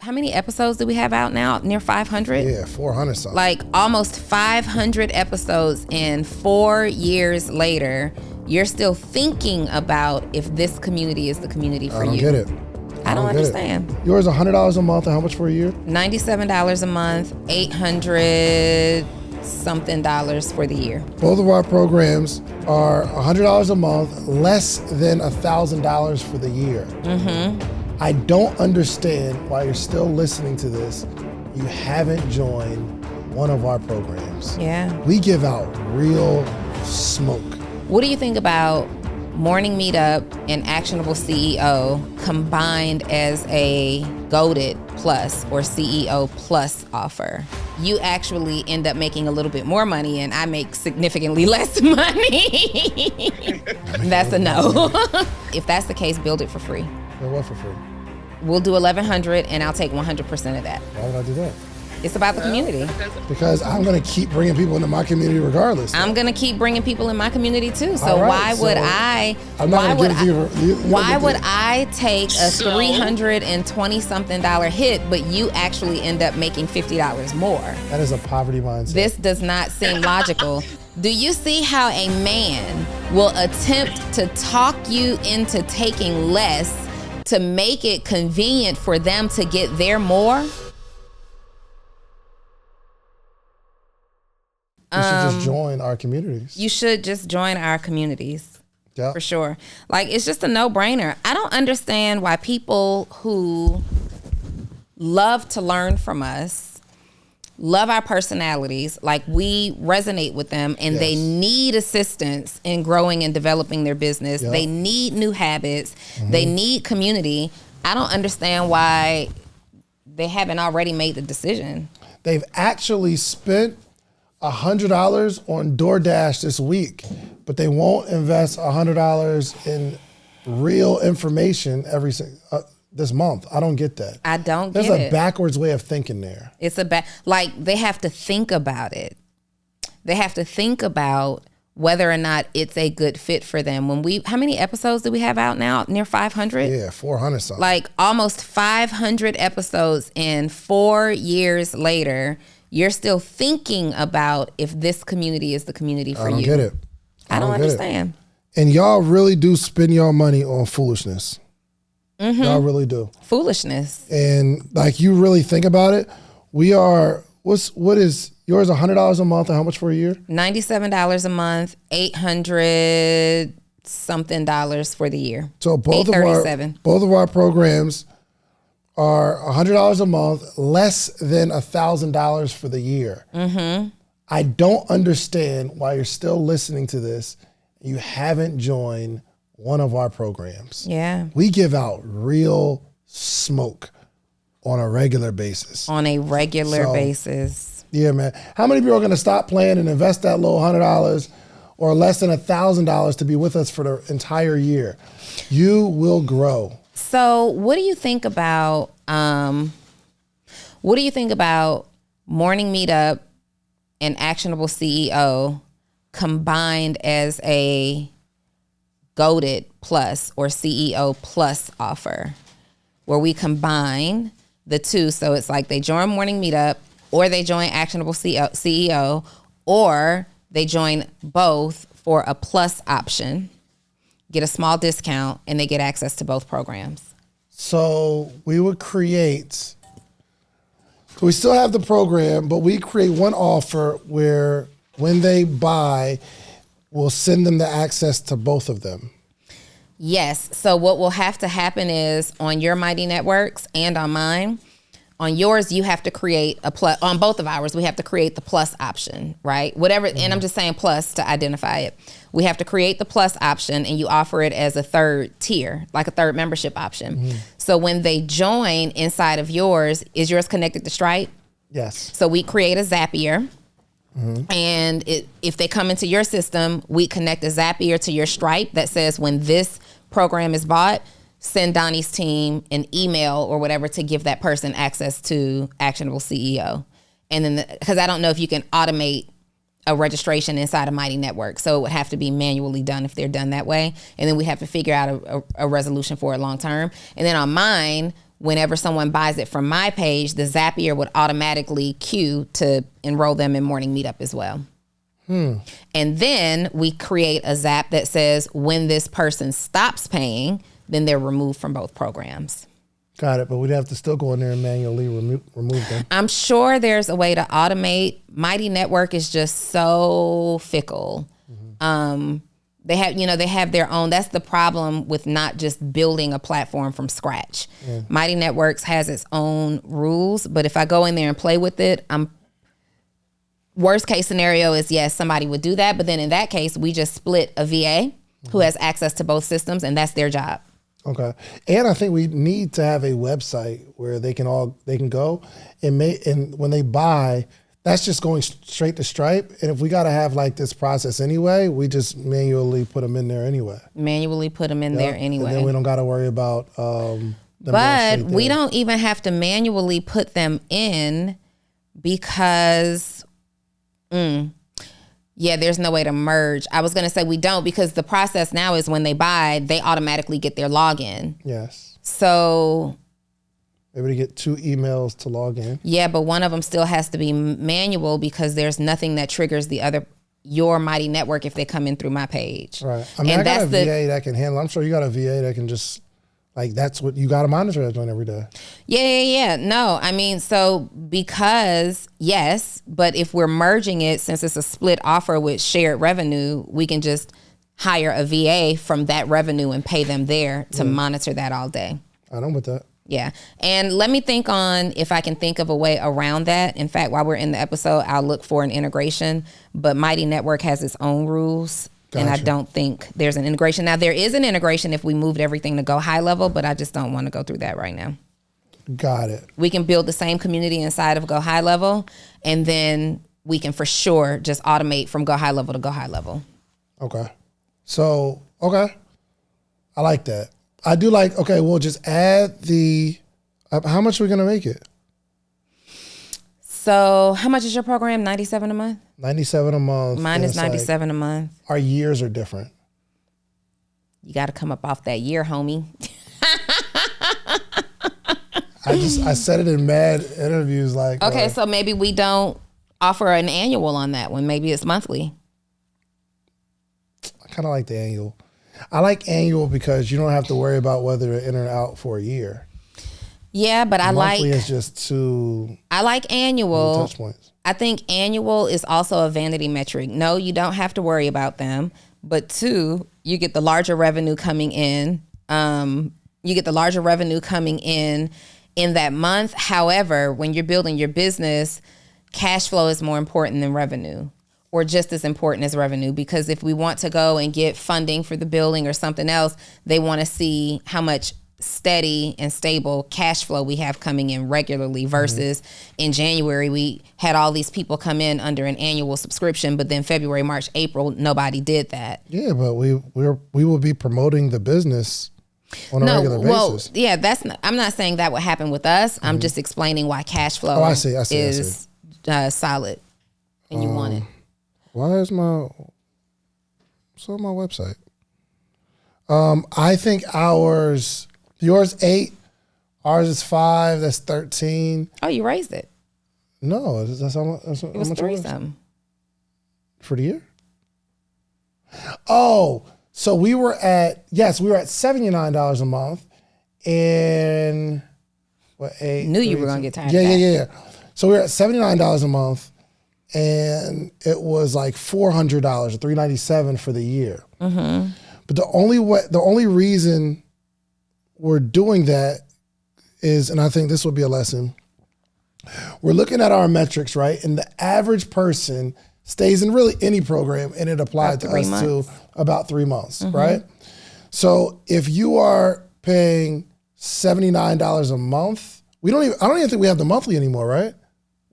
how many episodes do we have out now? Near 500? Yeah, 400 something. Like almost 500 episodes, and 4 years later, you're still thinking about if this community is the community for you. I don't get it. I don't understand. Yours $100 a month, and how much for a year? $97 a month, $800 something for the year. Both of our programs are $100 a month, less than $1,000 for the year. I don't understand why you're still listening to this. You haven't joined one of our programs. Yeah. We give out real smoke. What do you think about Morning Meetup and Actionable CEO combined as a Goated Plus or CEO Plus offer? You actually end up making a little bit more money, and I make significantly less money. That's a no. If that's the case, build it for free. What for free? We'll do $1,100, and I'll take 100% of that. Why would I do that? It's about the community. Because I'm going to keep bringing people into my community regardless. I'm going to keep bringing people in my community too. So Right, why would I? I'm not Why going to give it to you. Why would I take a $320 something hit, but you actually end up making $50 more? That is a poverty mindset. This does not seem logical. Do you see how a man will attempt to talk you into taking less to make it convenient for them to get their more? You should just join our communities. You should just join our communities. Yeah. For sure. Like, it's just a no-brainer. I don't understand why people who love to learn from us, love our personalities, like we resonate with them, and they need assistance in growing and developing their business. They need new habits. They need community. I don't understand why they haven't already made the decision. They've actually spent $100 on DoorDash this week, but they won't invest $100 in real information this month. I don't get that. I don't get it. There's a backwards way of thinking there. It's like they have to think about it. They have to think about whether or not it's a good fit for them. How many episodes do we have out now? Near 500? Yeah, 400 something. Like almost 500 episodes, and 4 years later, you're still thinking about if this community is the community for you. I don't get it. I don't understand. And y'all really do spend your money on foolishness. Y'all really do. Foolishness. And like, you really think about it, what is yours $100 a month, and how much for a year? $97 a month, $800 something for the year. So both of our programs are $100 a month, less than $1,000 for the year. I don't understand why you're still listening to this. You haven't joined one of our programs. Yeah. We give out real smoke on a regular basis. Yeah, man. How many people are going to stop playing and invest that little $100 or less than $1,000 to be with us for the entire year? You will grow. So what do you think about Morning Meetup and Actionable CEO combined as a Goated Plus or CEO Plus offer, where we combine the two? So it's like they join Morning Meetup, or they join Actionable CEO, or they join both for a plus option, get a small discount, and they get access to both programs. So we still have the program, but we create one offer where when they buy, we'll send them the access to both of them. Yes. So what will have to happen is on your Mighty Networks and on mine, on yours, you have to create a plus. On both of ours, we have to create the plus option, right? Whatever, and I'm just saying plus to identify it. We have to create the plus option, and you offer it as a third tier, like a third membership option. So when they join inside of yours, is yours connected to Stripe? Yes. So we create a Zapier. And if they come into your system, we connect a Zapier to your Stripe that says when this program is bought, send Donnie's team an email or whatever to give that person access to Actionable CEO. And then, because I don't know if you can automate a registration inside a Mighty Network. So it would have to be manually done if they're done that way. And then we have to figure out a resolution for it long term. And then on mine, whenever someone buys it from my page, the Zapier would automatically queue to enroll them in Morning Meetup as well. And then we create a Zap that says when this person stops paying, then they're removed from both programs. Got it, but we'd have to still go in there and manually remove them. I'm sure there's a way to automate. Mighty Network is just so fickle. They have their own. That's the problem with not just building a platform from scratch. Mighty Networks has its own rules, but if I go in there and play with it, worst case scenario is yes, somebody would do that, but then in that case, we just split a VA who has access to both systems, and that's their job. Okay, and I think we need to have a website where they can go and when they buy, that's just going straight to Stripe. And if we got to have like this process anyway, we just manually put them in there anyway. There anyway. And then we don't got to worry about them. But we don't even have to manually put them in because, there's no way to merge. I was going to say we don't, because the process now is when they buy, they automatically get their login. Yes. So maybe to get 2 emails to log in. Yeah, but one of them still has to be manual because there's nothing that triggers your Mighty Network if they come in through my page. Right. I mean, I got a VA that can handle. I'm sure you got a VA that can just, like, that's what you got to monitor that doing every day. Yeah. No, I mean, so because, yes, but if we're merging it, since it's a split offer with shared revenue, we can just hire a VA from that revenue and pay them there to monitor that all day. I'm with that. Yeah. And let me think on if I can think of a way around that. In fact, while we're in the episode, I'll look for an integration, but Mighty Network has its own rules. Gotcha. And I don't think there's an integration. Now, there is an integration if we moved everything to Go High Level, but I just don't want to go through that right now. Got it. We can build the same community inside of Go High Level, and then we can for sure just automate from Go High Level to Go High Level. Okay. So, okay. I like that. I do like, okay, we'll just add how much are we going to make it? So how much is your program? $97 a month? $97 a month. Mine is $97 a month. Our years are different. You got to come up off that year, homie. I said it in mad interviews like. Okay, so maybe we don't offer an annual on that one. Maybe it's monthly. I kind of like the annual. I like annual because you don't have to worry about whether to in or out for a year. Yeah, but monthly is just too. I like annual. Touch points. I think annual is also a vanity metric. No, you don't have to worry about them. But 2, you get the larger revenue coming in. In that month. However, when you're building your business, cash flow is more important than revenue, or just as important as revenue. Because if we want to go and get funding for the building or something else, they want to see how much steady and stable cash flow we have coming in regularly versus in January we had all these people come in under an annual subscription, but then February, March, April nobody did that. Yeah, but we will be promoting the business on a regular basis. Yeah, I'm not saying that would happen with us. I'm just explaining why cash flow is solid and you want it. Why is my website? I think yours 8, ours is 5. That's 13. Oh, you raised it. No, that's how much. It was 3-something for the year. Oh, so we were at $79 a month, and what 8? Knew you were gonna get tired. Yeah. So we were at $79 a month, and it was like $400 or $397 for the year. Mm-hmm. But the only reason we're doing that is, and I think this will be a lesson, we're looking at our metrics, right? And the average person stays in really any program, and it applied to us too, about 3 months, right? So if you are paying $79 a month, I don't even think we have the monthly anymore, right?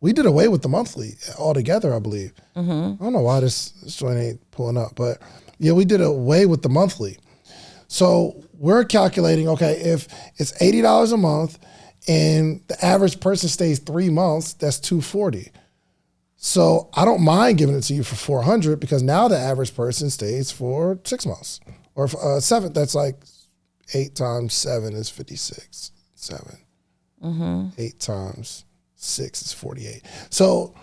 We did away with the monthly altogether, I believe. I don't know why this joint ain't pulling up, but yeah, we did away with the monthly. So we're calculating, okay, if it's $80 a month and the average person stays 3 months, that's $240. So I don't mind giving it to you for $400 because now the average person stays for 6 months or 7. That's like 8 times 7 is 56. 7. 8 times 6 is 48. So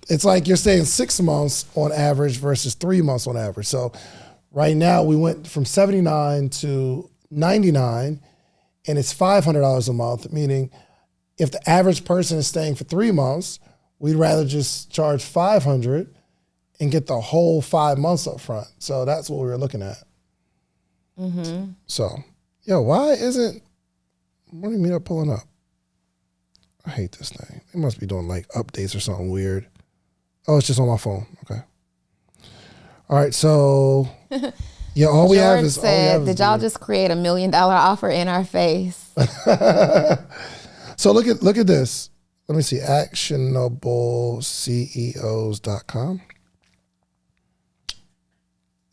it's like you're saying 6 months on average versus 3 months on average. So right now we went from 79 to 99, and it's $500 a month, meaning if the average person is staying for 3 months, we'd rather just charge $500 and get the whole 5 months up front. So that's what we were looking at. So, why isn't Morning Meetup pulling up? I hate this thing. They must be doing like updates or something weird. Oh, it's just on my phone. Okay. All right, so all we have is. Did y'all just create $1 million offer in our face? So look at this. Let me see. ActionableCEOs.com.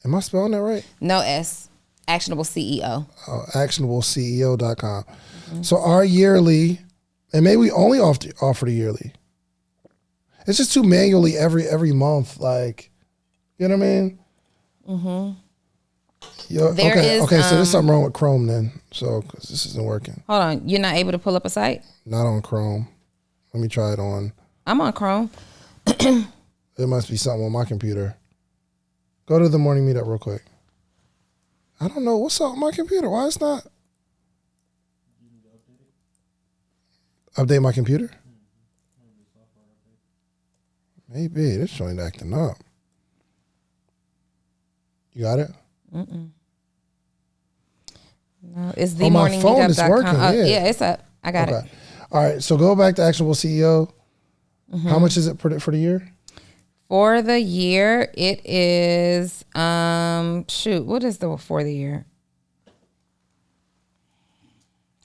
Am I spelling that right? No S. Actionable CEO. ActionableCEO.com. So our yearly, and maybe we only offer the yearly. It's just too manually every month. Like, you know what I mean? Okay, so there's something wrong with Chrome then. So, because this isn't working. Hold on. You're not able to pull up a site? Not on Chrome. Let me try it on. I'm on Chrome. There must be something on my computer. Go to the Morning Meetup real quick. I don't know. What's up with my computer? Why it's not? Update my computer? Maybe. This joint acting up. You got it? No, it's On my phone, it's working. Yeah, it's up. I got it. All right, so go back to Actionable CEO. How much is it for the year? For the year, it is, what is for the year?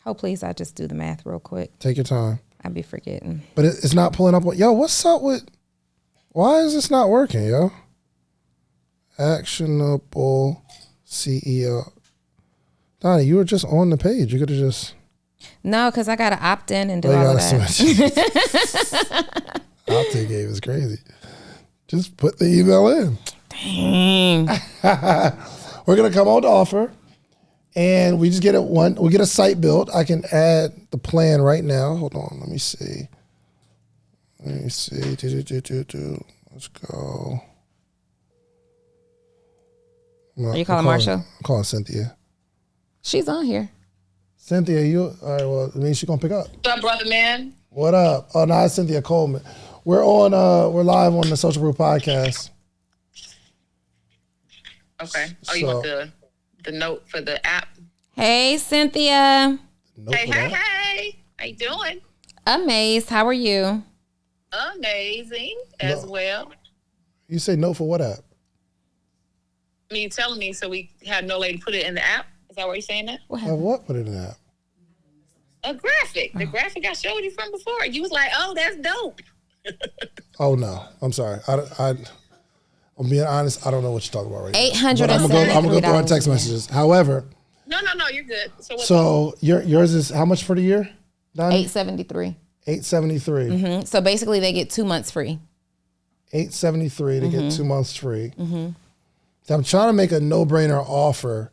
Oh, please, I just do the math real quick. Take your time. I'd be forgetting. But it's not pulling up. What's up with, why is this not working, yo? Actionable CEO. Donni, you were just on the page. You could have just. No, because I got to opt in and do all of that. Opt-in game is crazy. Just put the email in. Dang. We're going to come on to offer, and we just get we get a site built. I can add the plan right now. Hold on. Let me see. Let's go. Are you calling Marsha? I'm calling Cynthia. She's on here. Cynthia, all right, well, it means she's going to pick up. What's up, brother man? What up? Oh, no, it's Cynthia Coleman. We're live on the Social Proof Podcast. Okay. You want the note for the app? Hey, Cynthia. Hey. How you doing? Amazed. How are you? Amazing as well. You say note for what app? You telling me so we had no lady put it in the app? Is that what you're saying that? What put it in the app? A graphic. The graphic I showed you from before. You was like, oh, that's dope. Oh, no. I'm sorry. I'm being honest. I don't know what you're talking about right now. $873. I'm going to go through our text messages. However. No, you're good. So yours is how much for the year, Donni? $873. $873. So basically they get 2 months free. $873 to get 2 months free. So I'm trying to make a no-brainer offer.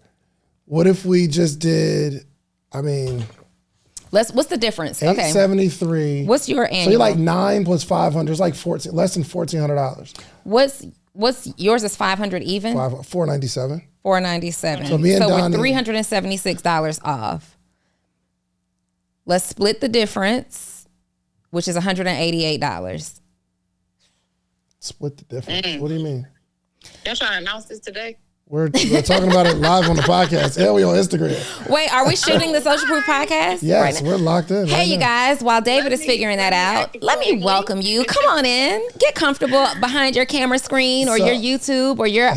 What if we just did, What's the difference? $873. What's your annual? So you're like 9 plus 500. It's like less than $1,400. What's yours is 500 even? $497. $497. So me and Donni, we're $376 off. Let's split the difference, which is $188. Split the difference. What do you mean? Y'all trying to announce this today? We're talking about it live on the podcast. Hell, we on Instagram. Wait, are we shooting the Social Proof Podcast? Yes, right, we're locked in. Hey, you guys, while David is figuring that out, let me welcome you. Come on in. Get comfortable behind your camera screen or your YouTube or your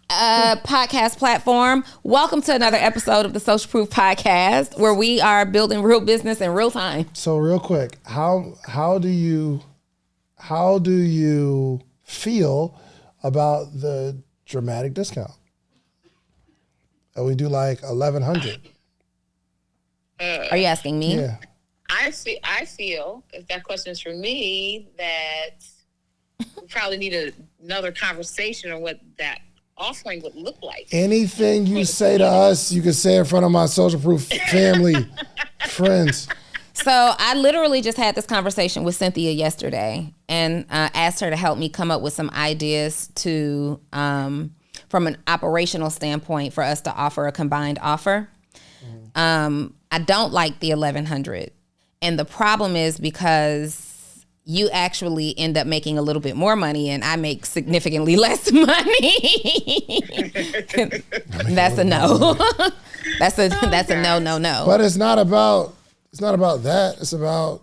podcast platform. Welcome to another episode of the Social Proof Podcast, where we are building real business in real time. So real quick, how do you feel about the dramatic discount? We do like $1,100. Are you asking me? Yeah. I feel, if that question is for me, that we probably need another conversation on what that offering would look like. Anything you say to us, you can say in front of my Social Proof family, friends. So I literally just had this conversation with Cynthia yesterday and asked her to help me come up with some ideas to, from an operational standpoint, for us to offer a combined offer. I don't like the 1,100. And the problem is because you actually end up making a little bit more money and I make significantly less money. That's a no. That's a no. But it's not about that. It's about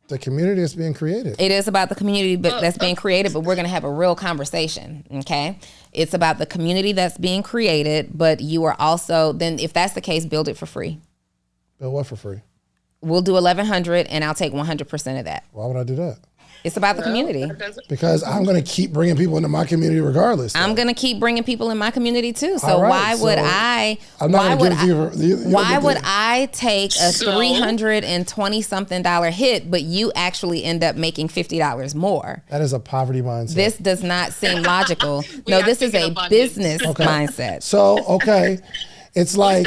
the community that's being created. It is about the community that's being created, but we're going to have a real conversation, okay? It's about the community that's being created, but you are also, then if that's the case, build it for free. Build what for free? We'll do 1,100 and I'll take 100% of that. Why would I do that? It's about the community. Because I'm going to keep bringing people into my community regardless. I'm going to keep bringing people in my community too. So why would I? I'm not going to give you. Why would I take a $320-something hit, but you actually end up making $50 more? That is a poverty mindset. This does not seem logical. No, this is a business mindset. So okay. It's like,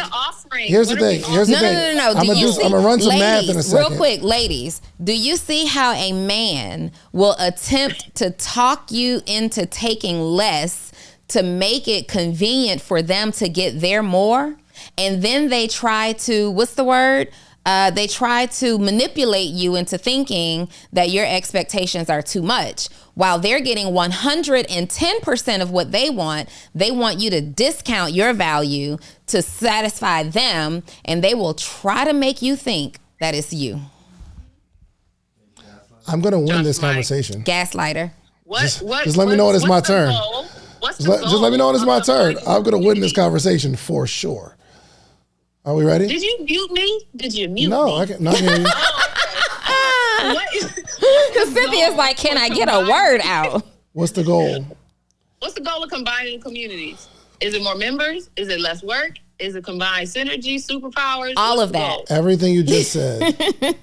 here's the thing. No. I'm going to run some math in a second. Real quick, ladies, do you see how a man will attempt to talk you into taking less to make it convenient for them to get their more? And then they try to, what's the word? They try to manipulate you into thinking that your expectations are too much. While they're getting 110% of what they want you to discount your value to satisfy them, and they will try to make you think that it's you. I'm going to win this conversation. Gaslighter. Just let me know when it's my turn. Just let me know when it's my turn. I'm going to win this conversation for sure. Are we ready? Did you mute me? Did you mute me? No, I can't hear you. Because Cynthia's like, can I get a word out? What's the goal? What's the goal of combining communities? Is it more members? Is it less work? Is it combined synergy, superpowers? All of that. Everything you just said,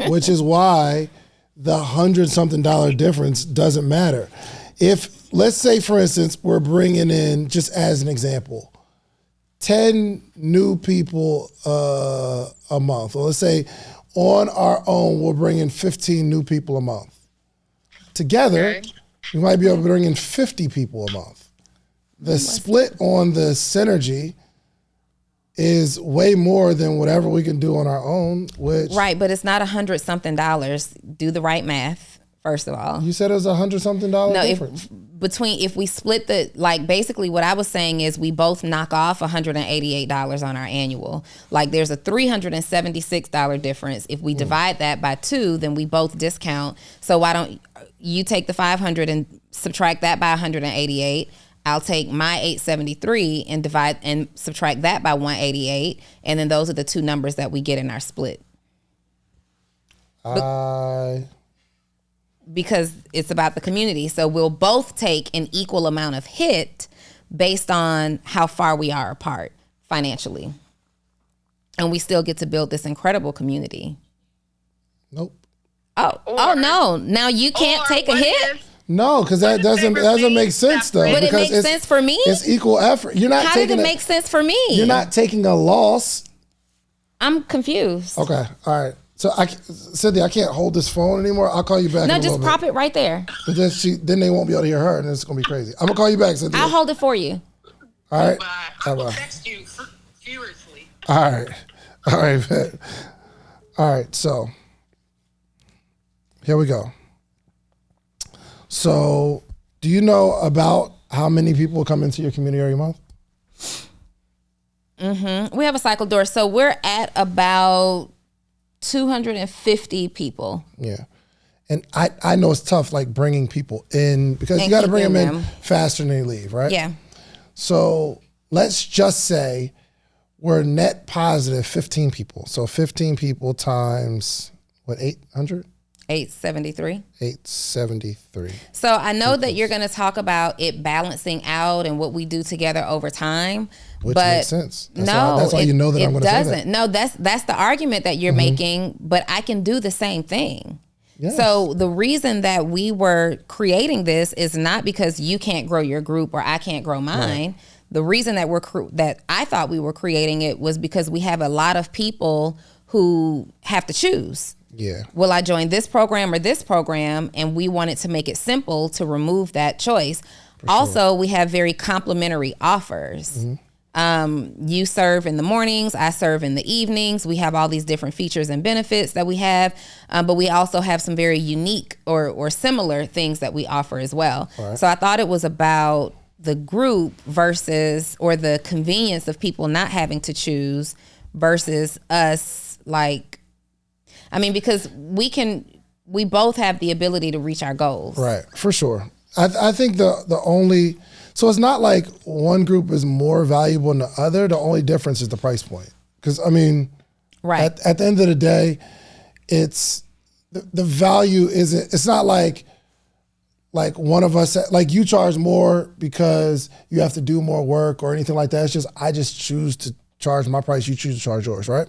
which is why the $100-something difference doesn't matter. If, let's say, for instance, we're bringing in, just as an example, 10 new people a month. Or let's say on our own, we'll bring in 15 new people a month. Together, we might be able to bring in 50 people a month. The split on the synergy is way more than whatever we can do on our own. Which right, but it's not $100-something. Do the right math, first of all. You said it was $100-something difference. If we split the, like, basically what I was saying is we both knock off $188 on our annual. Like, there's a $376 difference. If we divide that by 2, then we both discount. So why don't you take the 500 and subtract that by 188? I'll take my 873 and divide and subtract that by 188, and then those are the two numbers that we get in our split. Because it's about the community. So we'll both take an equal amount of hit based on how far we are apart financially. And we still get to build this incredible community. Nope. Oh no. Now you can't take a hit? No, because that doesn't make sense though. But it makes sense for me? It's equal effort. You're not How taking did it make sense for me? You're not taking a loss. I'm confused. Okay. All right. So Cynthia, I can't hold this phone anymore. I'll call you back. No, just prop it right there. But then they won't be able to hear her, and it's gonna be crazy. I'm gonna call you back, Cynthia. I'll hold it for you. All right. I will text you furiously. All right. All right. So here we go. So, do you know about how many people come into your community every month? Mm-hmm. We have a cycle door, so we're at about 250 people. Yeah. And I know it's tough, like bringing people in because you got to bring them in faster than they leave, right? Yeah. So let's just say we're net positive 15 people. So 15 people times, what, 800? 873. 873. So I know that you're going to talk about it balancing out and what we do together over time. Which but makes sense. That's why you know that I'm going to say that. No, that's the argument that you're making, but I can do the same thing. Yes. So the reason that we were creating this is not because you can't grow your group or I can't grow mine. Right. The reason that that I thought we were creating it was because we have a lot of people who have to choose. Yeah. Will I join this program or this program? And we wanted to make it simple to remove that choice. Also, we have very complimentary offers. You serve in the mornings, I serve in the evenings. We have all these different features and benefits that we have, but we also have some very unique or similar things that we offer as well. Right. So I thought it was about the group versus, or the convenience of people not having to choose versus us, like, I mean, because we both have the ability to reach our goals. Right, for sure. I think the only, so it's not like one group is more valuable than the other. The only difference is the price point. Because, I mean, right. At the end of the day, it's, the value isn't, it's not like one of us, like you charge more because you have to do more work or anything like that. It's just, I just choose to charge my price, you choose to charge yours, right?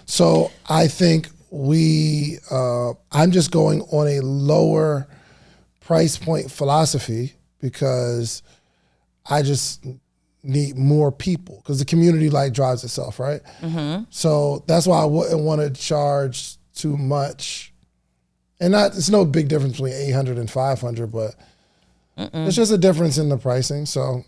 So I think I'm just going on a lower price point philosophy because I just need more people because the community like drives itself, right? So that's why I wouldn't want to charge too much. And it's no big difference between 800 and 500, but it's just a difference in the pricing. So,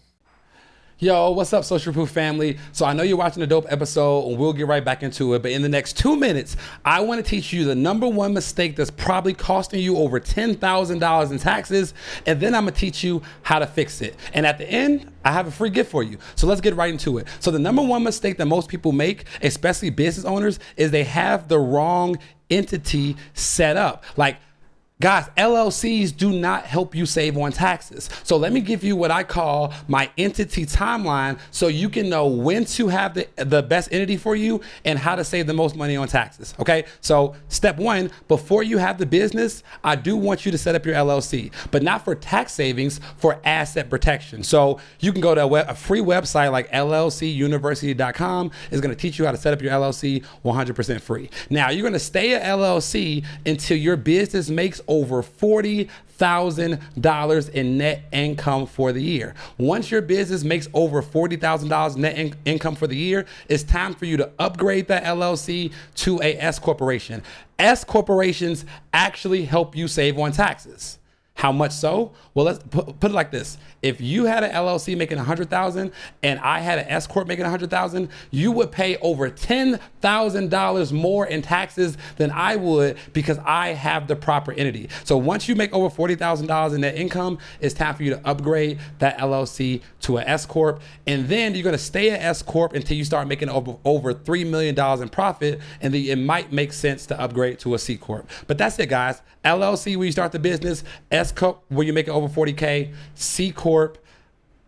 yo, what's up, Social Proof family? So I know you're watching a dope episode, and we'll get right back into it. But in the next 2 minutes, I want to teach you the number one mistake that's probably costing you over $10,000 in taxes, and then I'm gonna teach you how to fix it. And at the end, I have a free gift for you. So let's get right into it. So the number one mistake that most people make, especially business owners, is they have the wrong entity set up. Like, guys, LLCs do not help you save on taxes. So let me give you what I call my entity timeline so you can know when to have the best entity for you and how to save the most money on taxes, okay? So step one, before you have the business, I do want you to set up your LLC, but not for tax savings, for asset protection. So you can go to a free website like llcuniversity.com. It's gonna teach you how to set up your LLC 100% free. Now, you're gonna stay at LLC until your business makes over $40,000 in net income for the year. Once your business makes over $40,000 net income for the year, it's time for you to upgrade that LLC to a S corporation. S corporations actually help you save on taxes. How much so? Well, let's put it like this. If you had an LLC making $100,000 and I had an S corp making $100,000, you would pay over $10,000 more in taxes than I would because I have the proper entity. So once you make over $40,000 in net income, it's time for you to upgrade that LLC to an S corp, and then you're going to stay at S corp until you start making over $3 million in profit, and then it might make sense to upgrade to a C corp. But that's it, guys. LLC where you start the business, S corp where you make it over 40K, C corp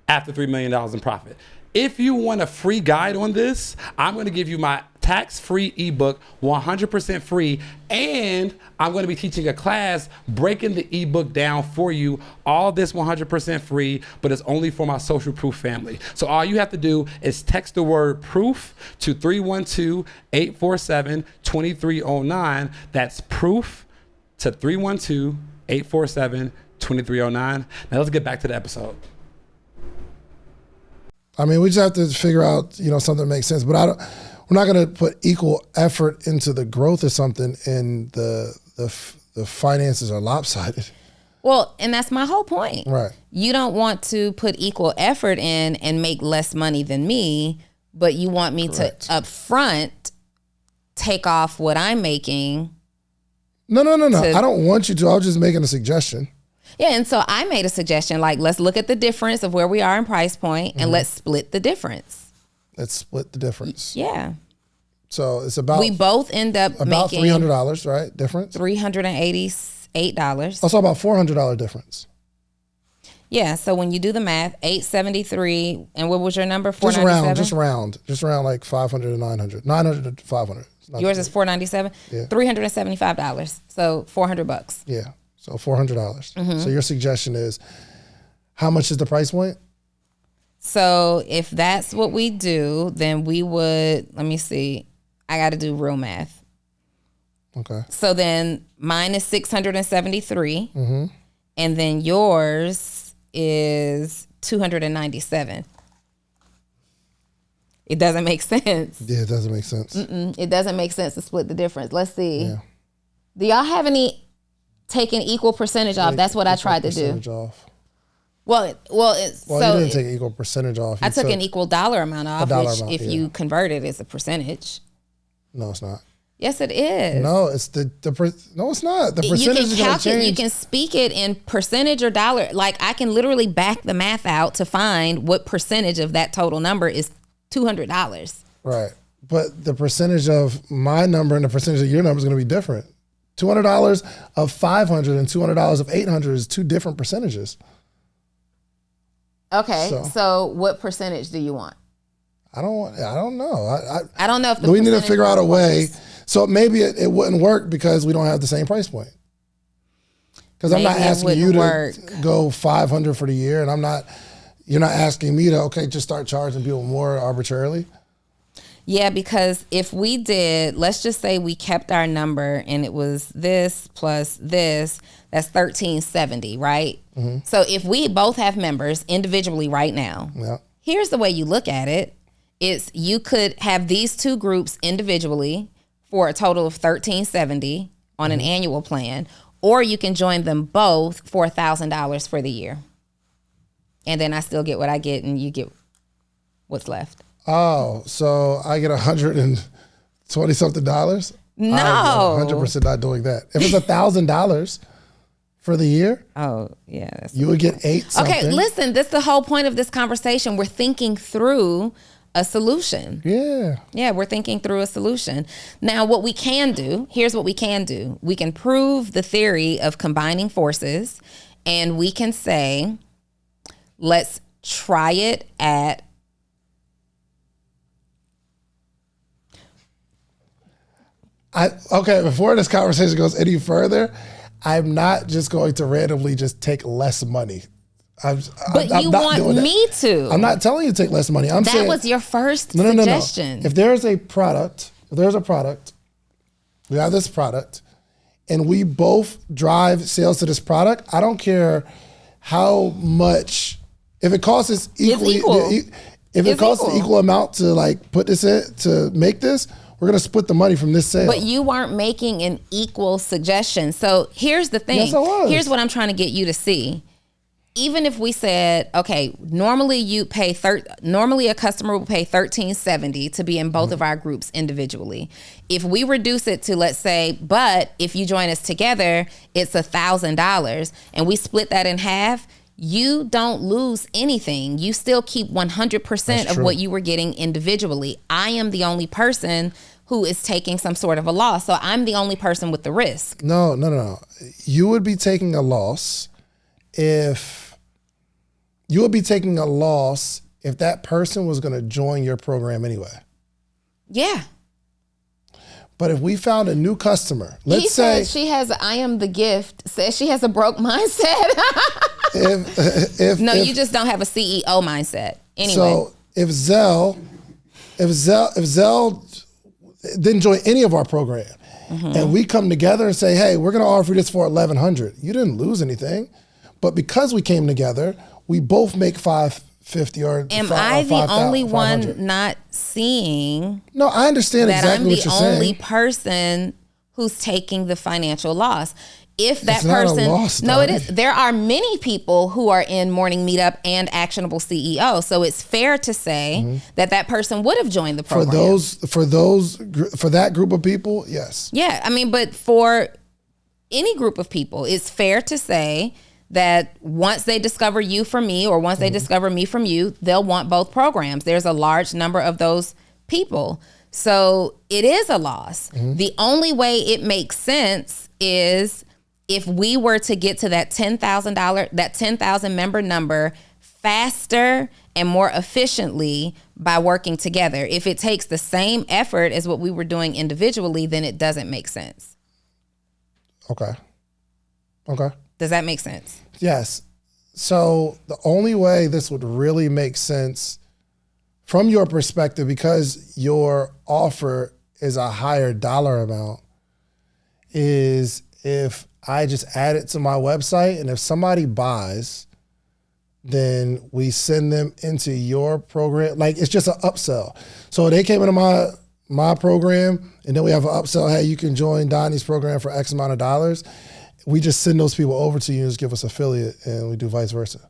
after $3 million in profit. If you want a free guide on this, I'm going to give you my tax-free ebook, 100% free, and I'm going to be teaching a class breaking the ebook down for you. All this 100% free, but it's only for my Social Proof family. So all you have to do is text the word proof to 312-847-2309. That's proof to 312-847-2309. Now let's get back to the episode. I mean, we just have to figure out, something that makes sense. But we're not going to put equal effort into the growth of something, and the finances are lopsided. Well, and that's my whole point. Right. You don't want to put equal effort in and make less money than me, but you want me to upfront take off what I'm making. No. I don't want you to. I was just making a suggestion. Yeah, and so I made a suggestion, like, let's look at the difference of where we are in price point, and let's split the difference. Let's split the difference. Yeah. So it's about... We both end up about making... $300, right? Difference? $388. Also about $400 difference. Yeah, so when you do the math, $873, and what was your number? $497? Just round like 500 to 900. 900 to 500. Yours is $497? Yeah. $375. So $400. Yeah. So $400. So your suggestion is, how much is the price point? So if that's what we do, then we would, let me see. I got to do real math. Okay. So then mine is $673. And then yours is $297. It doesn't make sense. Yeah, it doesn't make sense. It doesn't make sense to split the difference. Let's see. Yeah. Do y'all have any taking equal percentage off? That's what I tried to do. Off. Well, you didn't take an equal percentage off. I took an equal dollar amount off, which if you convert it, is a percentage. No, it's not. Yes, it is. No, it's no, it's not. The percentage is going to change. You can speak it in percentage or dollar. Like I can literally back the math out to find what percentage of that total number is $200. Right. But the percentage of my number and the percentage of your number is going to be different. $200 of 500 and $200 of 800 is two different percentages. Okay. So what percentage do you want? I don't know. I don't know if we need to figure out a way. So maybe it wouldn't work because we don't have the same price point. Because I'm not asking you to go 500 for the year, and you're not asking me to, just start charging people more arbitrarily. Yeah, because if we did, let's just say we kept our number and it was this plus this, that's $1,370, right? Mm-hmm. So if we both have members individually right now, here's the way you look at it. It's you could have these two groups individually for a total of $1,370 on an annual plan, or you can join them both for $1,000 for the year. And then I still get what I get and you get what's left. Oh, so I get $120 something dollars? No. I'm 100% not doing that. If it's $1,000 for the year, you would get $8 something. Okay, listen, that's the whole point of this conversation. We're thinking through a solution. Yeah, we're thinking through a solution. Now, what we can do, here's what we can do. We can prove the theory of combining forces, and we can say, let's try it at before this conversation goes any further, I'm not just going to randomly just take less money. But you want me to. I'm not telling you to take less money. I'm saying that was your first suggestion. No. If there's a product, we have this product, and we both drive sales to this product, I don't care how much, if it costs us equally, if it costs the equal amount to put this in, to make this, we're going to split the money from this sale. But you weren't making an equal suggestion. So here's the thing. Yes, I was. Here's what I'm trying to get you to see. Even if we said, normally a customer will pay $1,370 to be in both of our groups individually. If we reduce it to, let's say, but if you join us together, it's $1,000, and we split that in half, you don't lose anything. You still keep 100% of what you were getting individually. I am the only person who is taking some sort of a loss. So I'm the only person with the risk. No. You would be taking a loss if that person was going to join your program anyway. Yeah. But if we found a new customer, let's say she has I am the gift, says she has a broke mindset. You just don't have a CEO mindset. Anyway. So if Zell didn't join any of our program, and we come together and say, hey, we're going to offer you this for $1,100, you didn't lose anything. But because we came together, we both make $550 or am I the only one not seeing? No, I understand exactly what you're saying. I'm the only person who's taking the financial loss. If that it's person, not a loss, no, it is. There are many people who are in Morning Meetup and Actionable CEO, so it's fair to say that person would have joined the program. For that group of people, yes. Yeah, I mean, but for any group of people, it's fair to say that once they discover you from me, or once they discover me from you, they'll want both programs. There's a large number of those people. So it is a loss. The only way it makes sense is if we were to get to that $10,000, that 10,000 member number faster and more efficiently by working together. If it takes the same effort as what we were doing individually, then it doesn't make sense. Okay. Does that make sense? Yes. So the only way this would really make sense from your perspective, because your offer is a higher dollar amount, is if I just add it to my website, and if somebody buys, then we send them into your program. Like, it's just an upsell. So they came into my my program, and then we have an upsell, hey, you can join Donnie's program for X amount of dollars. We just send those people over to you and just give us affiliate, and we do vice versa.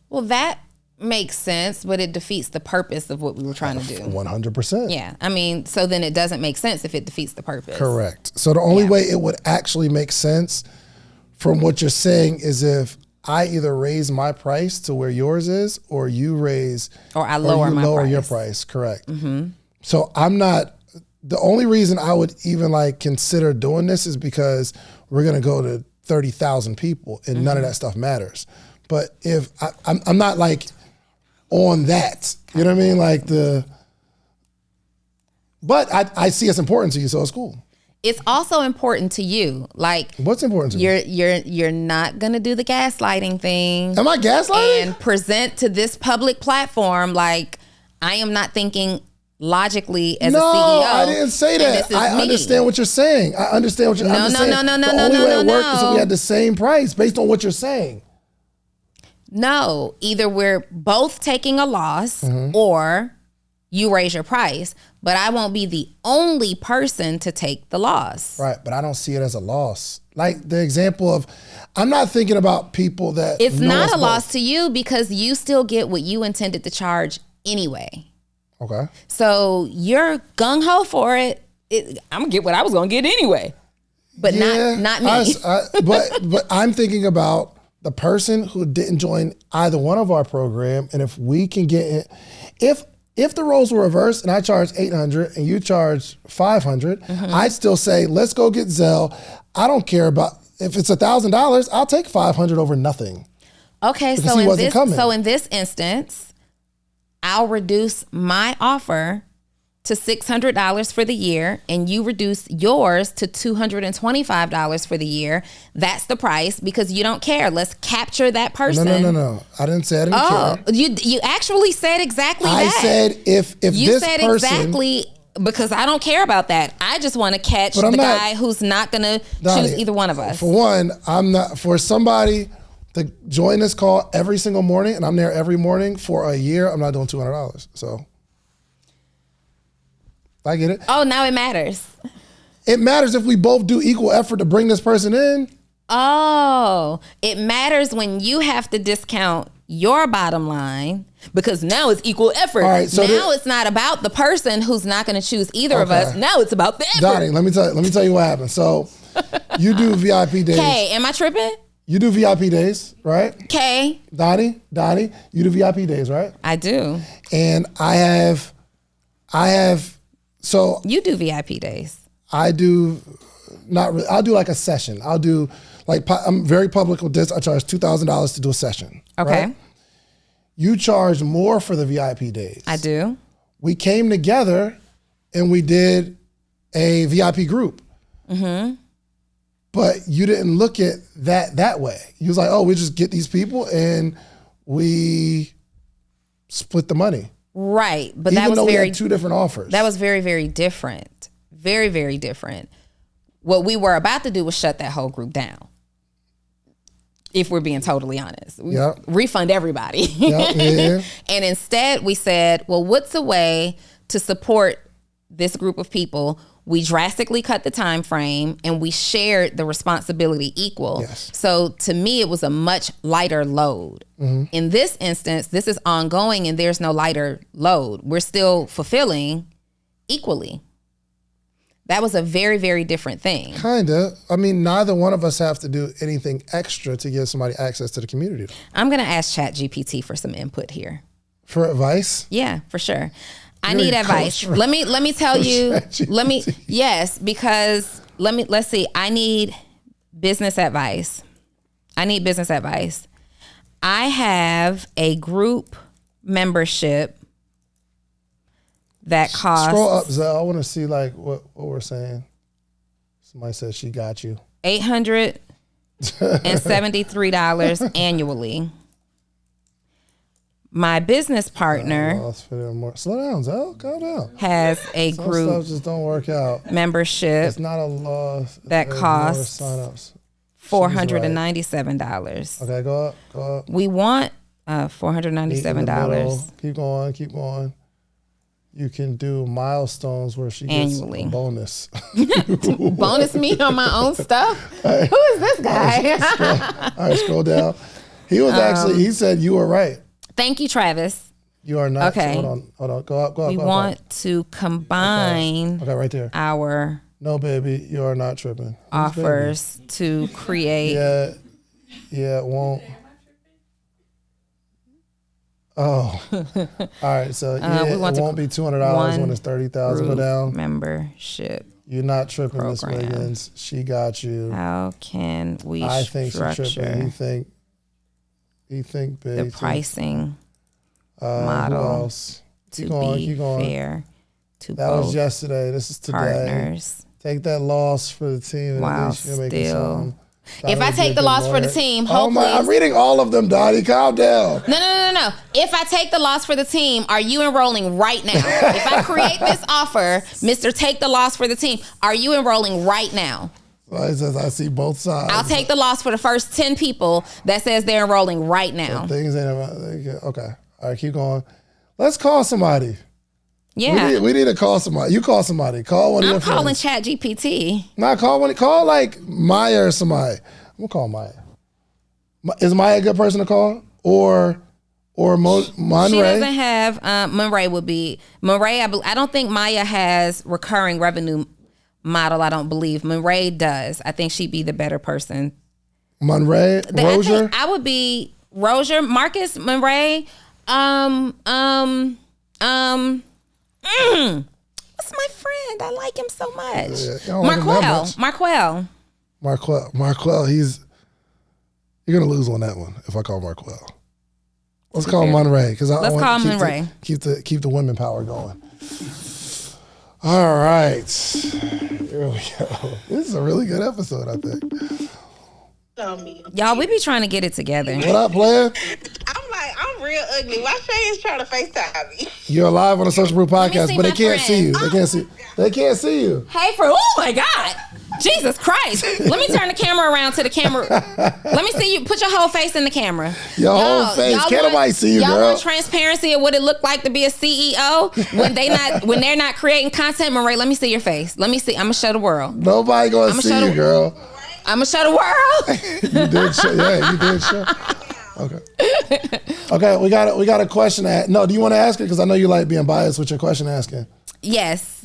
Well, that makes sense, but it defeats the purpose of what we were trying to do. 100%. Yeah. I mean, so then it doesn't make sense if it defeats the purpose. Correct. So the only way it would actually make sense from what you're saying is if I either raise my price to where yours is, or you raise, or I lower my price. Your price. Correct. Mm-hmm. So I'm not, the only reason I would even like consider doing this is because we're going to go to 30,000 people and none of that stuff matters. But if I'm not like on that, you know what I mean? Like but I see it's important to you, so it's cool. It's also important to you. Like, what's important to me? You're not gonna do the gaslighting thing. Am I gaslighting? And present to this public platform like I am not thinking logically as a CEO. No, I didn't say that. I understand what you're saying. I understand what you're saying. No. The only way it worked is if we had the same price based on what you're saying. No, either we're both taking a loss or you raise your price, but I won't be the only person to take the loss. Right, but I don't see it as a loss. Like the example of, I'm not thinking about people that it's not a loss to you because you still get what you intended to charge anyway. Okay. So you're gung-ho for it. I'm gonna get what I was gonna get anyway, but not me. But I'm thinking about the person who didn't join either one of our program, and if we can get it, if the roles were reversed and I charge $800 and you charge $500, I'd still say, let's go get Zelle. I don't care about, if it's $1,000, I'll take $500 over nothing. Okay, so in this instance, I'll reduce my offer to $600 for the year, and you reduce yours to $225 for the year. That's the price because you don't care. Let's capture that person. No. I didn't say I didn't care. You actually said exactly that. I said if you this said person, exactly because I don't care about that. I just want to catch the guy who's not going to choose either one of us. For one, I'm not for somebody to join this call every single morning, and I'm there every morning for a year. I'm not doing $200. So. I get it. Oh, now it matters. It matters if we both do equal effort to bring this person in. Oh, it matters when you have to discount your bottom line because now it's equal effort. All right, so now it's not about the person who's not going to choose either of us. Now it's about the effort. Donni, let me tell you what happened. So you do VIP days. Okay, am I tripping? You do VIP days, right? Okay. Donni, you do VIP days, right? I do. And I have. So you do VIP days. I do not really. I'll do like a session. I'll do like, I'm very public with this. I charge $2,000 to do a session. Okay. Right? You charge more for the VIP days. I do. We came together and we did a VIP group. But you didn't look at that way. You was like, oh, we just get these people and we split the money. Right, but Even though we had two different offers. That was very, very different. Very, very different. What we were about to do was shut that whole group down. If we're being totally honest. Yep. Refund everybody. Yep, yeah. And instead we said, well, what's a way to support this group of people? We drastically cut the time frame and we shared the responsibility equal. Yes. So to me, it was a much lighter load. In this instance, this is ongoing and there's no lighter load. We're still fulfilling equally. That was a very, very different thing. Kinda. I mean, neither one of us have to do anything extra to give somebody access to the community. I'm going to ask ChatGPT for some input here. For advice? Yeah, for sure. I need advice. Let me tell you. Because let's see. I need business advice. I have a group membership that costs. Scroll up, Zell. I want to see like what we're saying. Somebody says she got you. $873 annually. My business partner slow down, Zell. Calm down. Has a Some group stuff just don't work out. Membership. It's not a loss. That costs sign-ups. $497. Okay, go up. We want $497. Keep going. you can do milestones where she gets Annually. a bonus. Bonus me on my own stuff? Who is this guy? All right, scroll down. He was he said you were right. Thank you, Travis. You are not. Okay. So hold on. Go up. We want to combine Okay, right there. our No, baby, you are not tripping. offers to create. Yeah, it won't. Oh, all right. So it won't be $200 when it's $30,000. Go down. Membership. You're not tripping, Miss program. Wiggins. She got you. How can we I think she's tripping. You think big. the pricing Who model else? to Keep going, be keep going. fair to That both was yesterday. This is today. partners? Take that loss for the team. And While at least you're making still- something. If I take the loss for the team, Oh my! hopefully. I'm reading all of them, Donni. Calm down. No. If I take the loss for the team, are you enrolling right now? If I create this offer, Mr. Take the loss for the team, are you enrolling right now? Well, it says I see both sides. I'll take the loss for the first 10 people that says they're enrolling right now. Things ain't about. Okay. All right, keep going. Let's call somebody. Yeah. We need to call somebody. You call somebody. Call one of your I'm calling friends. ChatGPT. Nah, call like Maya or somebody. I'm gonna call Maya. Is Maya a good person to call? Or Monray? She doesn't have, Monray would be, Monray, I don't think Maya has recurring revenue model, I don't believe. Monray does. I think she'd be the better person. Monray? Rozier? I would be Rozier, Marcus, Monray, what's my friend? I like him so much. Yeah, you don't like him that much. Marquell, you're gonna lose on that one if I call Marquell. Let's call Monray because Let's call Monray. Keep the women power going. All right, here we go. This is a really good episode, I think. Y'all, we be trying to get it together. What up, player? I'm real ugly. Why Shay is trying to FaceTime me? You're live on the Social Brew podcast, see but they my can't see you. friend. They can't see you. Hey, oh my God. Jesus Christ. Let me turn the camera around to the camera. Let me see you. Put your whole face in the camera. Your whole face. Can't nobody see you, y'all girl. want transparency of what it looked like to be a CEO when they're not creating content? Monray, let me see your face. Let me see. I'm gonna show the world. Nobody gonna see you, girl. I'm gonna show the world. You did show. Yeah, you did show. Okay, we got a question. No, do you want to ask it? Because I know you like being biased with your question asking. Yes.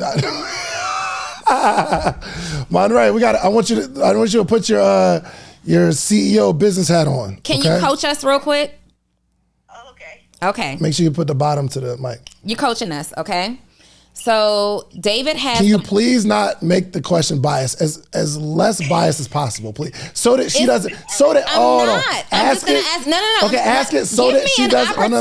Monray, I want you to put your CEO business hat on. Can you coach us real quick? Okay. Make sure you put the bottom to the mic. You're coaching us, okay? So David has. Can you please not make the question biased, as less biased as possible, please, so that she doesn't. So that I'm not. I'm just gonna ask. No. Okay, ask it so that she doesn't. Oh, no,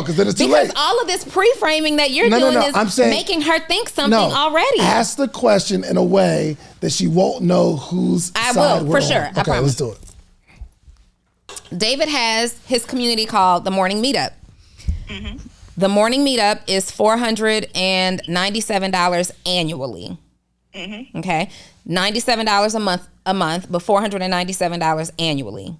because then it's too late. Because all of this pre-framing that you're doing is making her think something already. Ask the question in a way that she won't know whose side will, we're for sure. on. Okay, let's do it. David has his community called the Morning Meetup. Mm-hmm. The Morning Meetup is $497 annually. Mm-hmm. Okay, $97 a month, but $497 annually.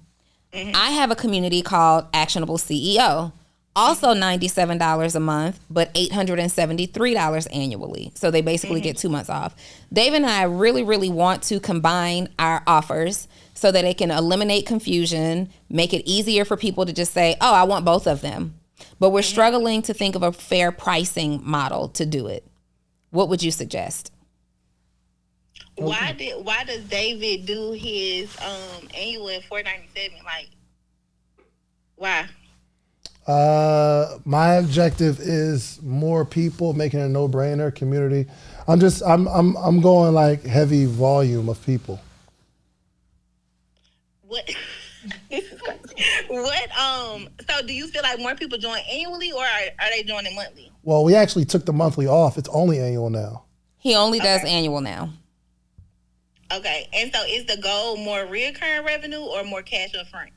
Mm-hmm. I have a community called Actionable CEO, also $97 a month, but $873 annually. So they basically get 2 months off. Dave and I really, really want to combine our offers so that it can eliminate confusion, make it easier for people to just say, "Oh, I want both of them." But we're struggling to think of a fair pricing model to do it. What would you suggest? Why does David do his annual at $497? Like, why? My objective is more people, making it a no-brainer community. I'm going like heavy volume of people. What? So do you feel like more people join annually, or are they joining monthly? Well, we actually took the monthly off. It's only annual now. He only does annual now. Okay. And so is the goal more recurring revenue or more cash up front?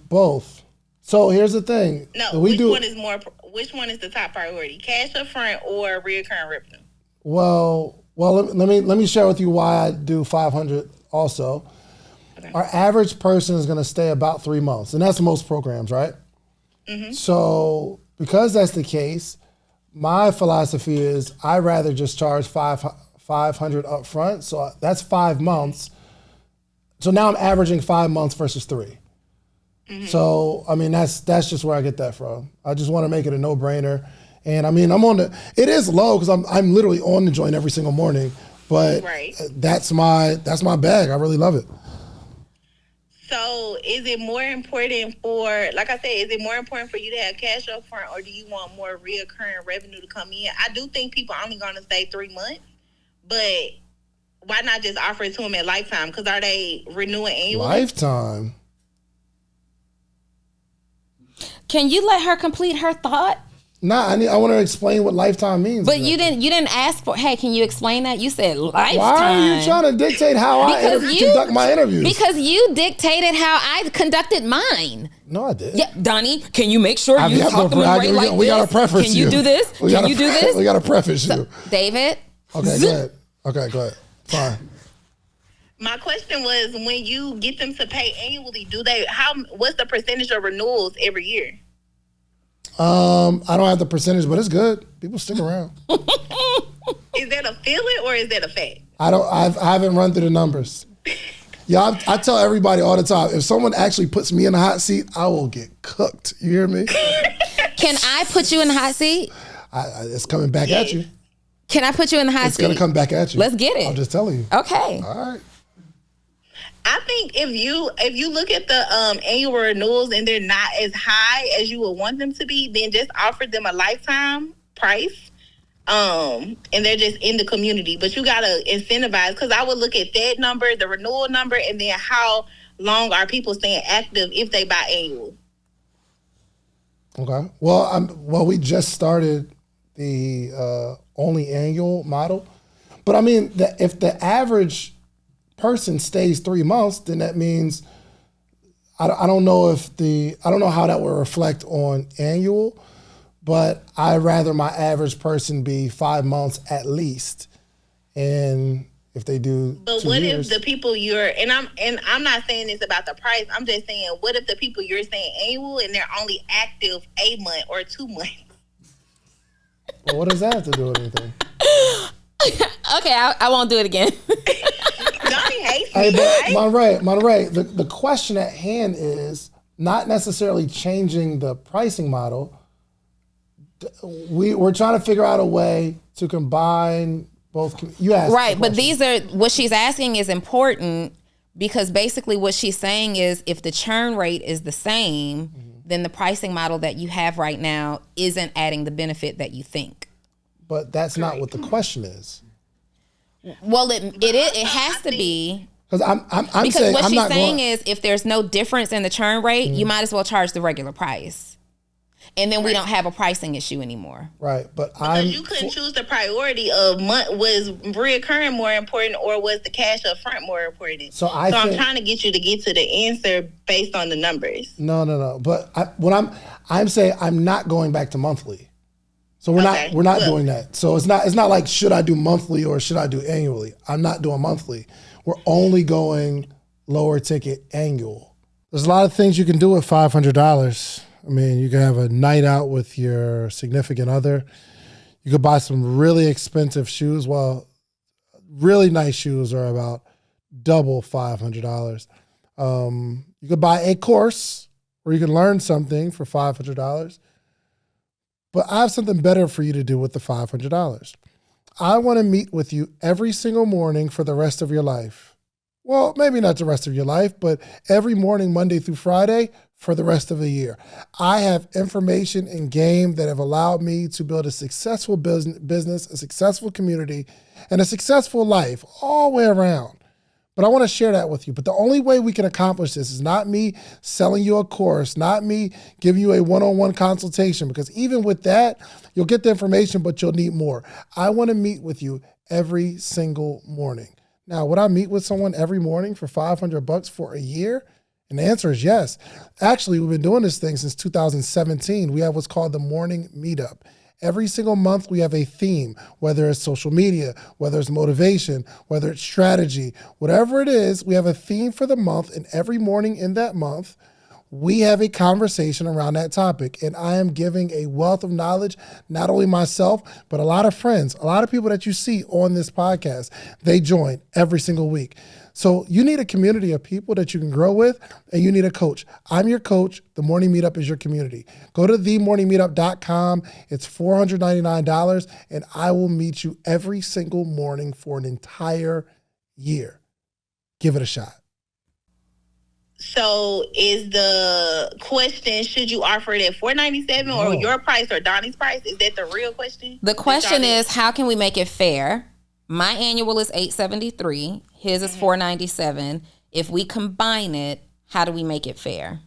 Both. So here's the thing. No, which one is the top priority? Cash up front or recurring revenue? Well, let me share with you why I do 500 also. Okay. Our average person is going to stay about 3 months, and that's most programs, right? Mm-hmm. So because that's the case, my philosophy is I rather just charge $500 up front. So that's 5 months. So now I'm averaging 5 months versus 3. Mm-hmm. So, I mean, that's just where I get that from. I just want to make it a no-brainer. And I mean, it is low because I'm literally on the joint every single morning, but that's my bag. I really love it. So is it more important like I said, is it more important for you to have cash up front, or do you want more reoccurring revenue to come in? I do think people are only going to stay 3 months, but why not just offer it to them at lifetime? Because are they renewing annually? Lifetime. Can you let her complete her thought? Nah, I want to explain what lifetime means. But you didn't ask for, hey, can you explain that? You said lifetime. Why are you trying to dictate how I conduct my interviews? Because you dictated how I conducted mine. No, I did. Yeah, Donnie, can you make sure you talk to me right like this? We got to preface Can you do this? Can you do this? We got to preface you. David? Okay, go ahead. Okay, go ahead. Fine. My question was, when you get them to pay annually, what's the percentage of renewals every year? I don't have the percentage, but it's good. People stick around. Is that a feeling or is that a fact? I haven't run through the numbers. Yeah, I tell everybody all the time, if someone actually puts me in the hot seat, I will get cooked. You hear me? Can I put you in the hot seat? It's coming back at you. Can I put you in the hot seat? It's going to come back at you. Let's get it. I'm just telling you. Okay. All right. I think if you look at the annual renewals and they're not as high as you would want them to be, then just offer them a lifetime price, and they're just in the community. But you gotta incentivize, because I would look at that number, the renewal number, and then how long are people staying active if they buy annual. Okay. Well, we just started the only annual model, but I mean, if the average person stays 3 months, then that means I don't know how that will reflect on annual, but I'd rather my average person be 5 months at least. And if they do, but what if the people I'm not saying this about the price, I'm just saying, what if the people you're saying annual and they're only active 1 month or 2 months? Well, what does that have to do with anything? Okay, I won't do it again. Donnie hates me, right? Monterey, the question at hand is not necessarily changing the pricing model. We're trying to figure out a way to combine both. You asked right, but what she's asking is important, because basically what she's saying is if the churn rate is the same, then the pricing model that you have right now isn't adding the benefit that you think. But that's not what the question is. Well, it has to be. Because what she's saying is if there's no difference in the churn rate, you might as well charge the regular price. And then we don't have a pricing issue anymore. Right, but because you couldn't choose the priority of was reoccurring more important, or was the cash up front more important? So I'm trying to get you to get to the answer based on the numbers. No. But I'm saying I'm not going back to monthly. So we're not doing that. So it's not like should I do monthly or should I do annually? I'm not doing monthly. We're only going lower ticket annual. There's a lot of things you can do with $500. I mean, you can have a night out with your significant other. You could buy some really expensive shoes. Well, really nice shoes are about double $500. You could buy a course where you can learn something for $500. But I have something better for you to do with the $500. I want to meet with you every single morning for the rest of your life. Well, maybe not the rest of your life, but every morning, Monday through Friday, for the rest of the year. I have information and game that have allowed me to build a successful business, a successful community, and a successful life all the way around. But I want to share that with you. But the only way we can accomplish this is not me selling you a course, not me giving you a one-on-one consultation, because even with that, you'll get the information, but you'll need more. I want to meet with you every single morning. Now, would I meet with someone every morning for $500 for a year? And the answer is yes. Actually, we've been doing this thing since 2017. We have what's called the Morning Meetup. Every single month, we have a theme, whether it's social media, whether it's motivation, whether it's strategy, whatever it is, we have a theme for the month. And every morning in that month, we have a conversation around that topic. And I am giving a wealth of knowledge, not only myself, but a lot of friends, a lot of people that you see on this podcast. They join every single week. So you need a community of people that you can grow with, and you need a coach. I'm your coach. The Morning Meetup is your community. Go to themorningmeetup.com. It's $499, and I will meet you every single morning for an entire year. Give it a shot. So is the question, should you offer it at $497 or your price or Donnie's price? Is that the real question? The question is, how can we make it fair? My annual is $873. His is $497. If we combine it, how do we make it fair?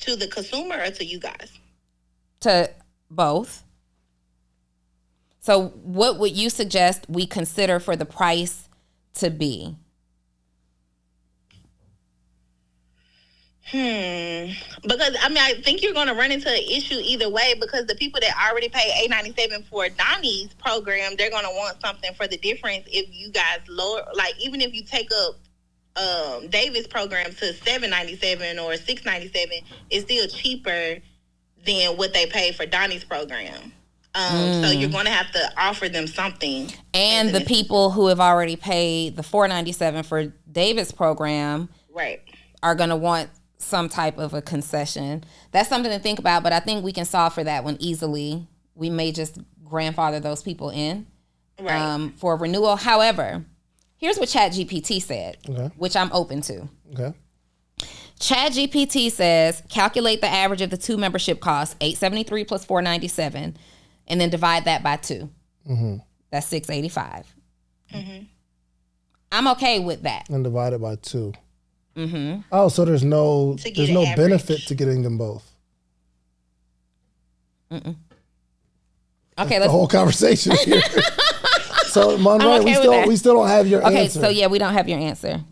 To the consumer or to you guys? To both. So what would you suggest we consider for the price to be? Because I think you're going to run into an issue either way, because the people that already pay $897 for Donnie's program, they're going to want something for the difference. If you guys lower, like even if you take up David's program to $797 or $697, it's still cheaper than what they pay for Donnie's program. So you're going to have to offer them something. And the people who have already paid the $497 for David's program, right, are going to want some type of a concession. That's something to think about, but I think we can solve for that one easily. We may just grandfather those people in for renewal. However, here's what ChatGPT said, which I'm open to. Okay. ChatGPT says, calculate the average of the two membership costs, $873 plus $497, and then divide that by 2. That's $685. I'm okay with that. And divide it by 2. Oh, so there's no benefit to getting them both. Okay, the whole conversation here. So, Monroe, okay, we still don't have your answer. Okay, so yeah, we don't have your answer.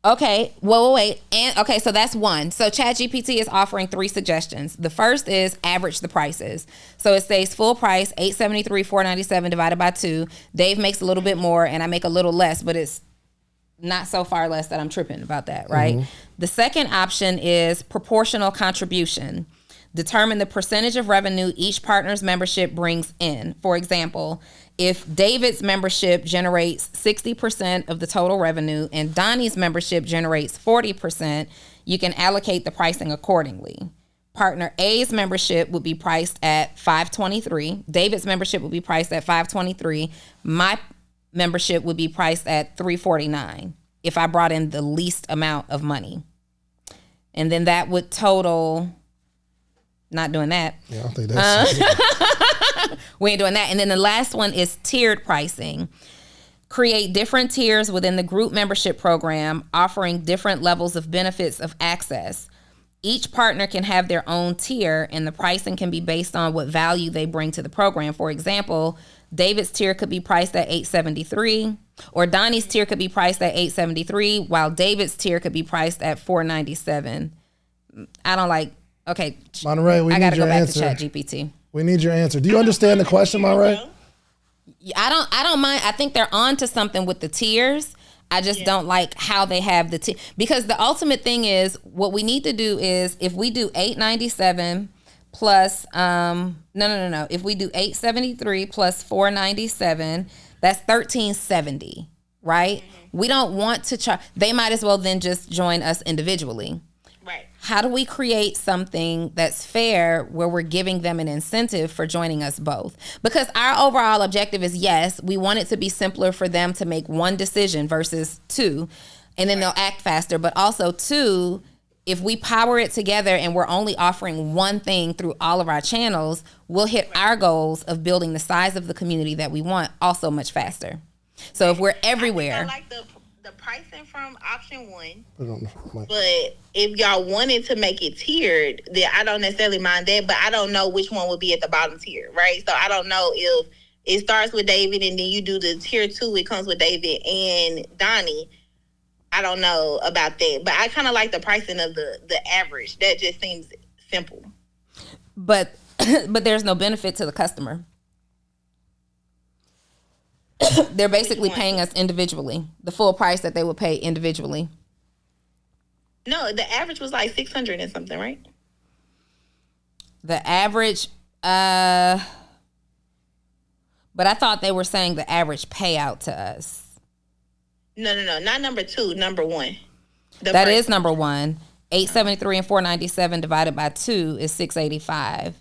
Okay, well, wait. And okay, so that's one. So ChatGPT is offering 3 suggestions. The first is average the prices. So it says full price, $873, $497 divided by 2. Dave makes a little bit more and I make a little less, but it's not so far less that I'm tripping about that, right? The second option is proportional contribution. Determine the percentage of revenue each partner's membership brings in. For example, if David's membership generates 60% of the total revenue and Donnie's membership generates 40%, you can allocate the pricing accordingly. Partner A's membership would be priced at $523. David's membership would be priced at $523. My membership would be priced at $349 if I brought in the least amount of money. And then that would total, not doing that. Yeah, I think that's we ain't doing that. And then the last one is tiered pricing. Create different tiers within the group membership program, offering different levels of benefits of access. Each partner can have their own tier, and the pricing can be based on what value they bring to the program. For example, David's tier could be priced at $873, or Donnie's tier could be priced at $873, while David's tier could be priced at $497. I don't like. Okay, Monterey, I gotta go back to ChatGPT. We need your answer. Do you understand the question, Monterey? I don't mind. I think they're on to something with the tiers. I just don't like how they have the because the ultimate thing is what we need to do is if we do $897 plus no. If we do $873 plus $497, that's $1370, right? We don't want to charge. They might as well then just join us individually. Right. How do we create something that's fair where we're giving them an incentive for joining us both? Because our overall objective is, yes, we want it to be simpler for them to make one decision versus 2, and then they'll act faster. But also 2, if we power it together and we're only offering one thing through all of our channels, we'll hit our goals of building the size of the community that we want also much faster. So if we're everywhere. I like the pricing from option 1, but if y'all wanted to make it tiered, then I don't necessarily mind that, but I don't know which one would be at the bottom tier, right? So I don't know if it starts with David and then you do the tier 2, it comes with David and Donnie. I don't know about that, but I kind of like the pricing of the average. That just seems simple. But there's no benefit to the customer. They're basically paying us individually, the full price that they would pay individually. No, the average was like 600 and something, right? The average, but I thought they were saying the average payout to us. No, not number 2, number 1. That is number 1. 873 and 497 divided by 2 is 685.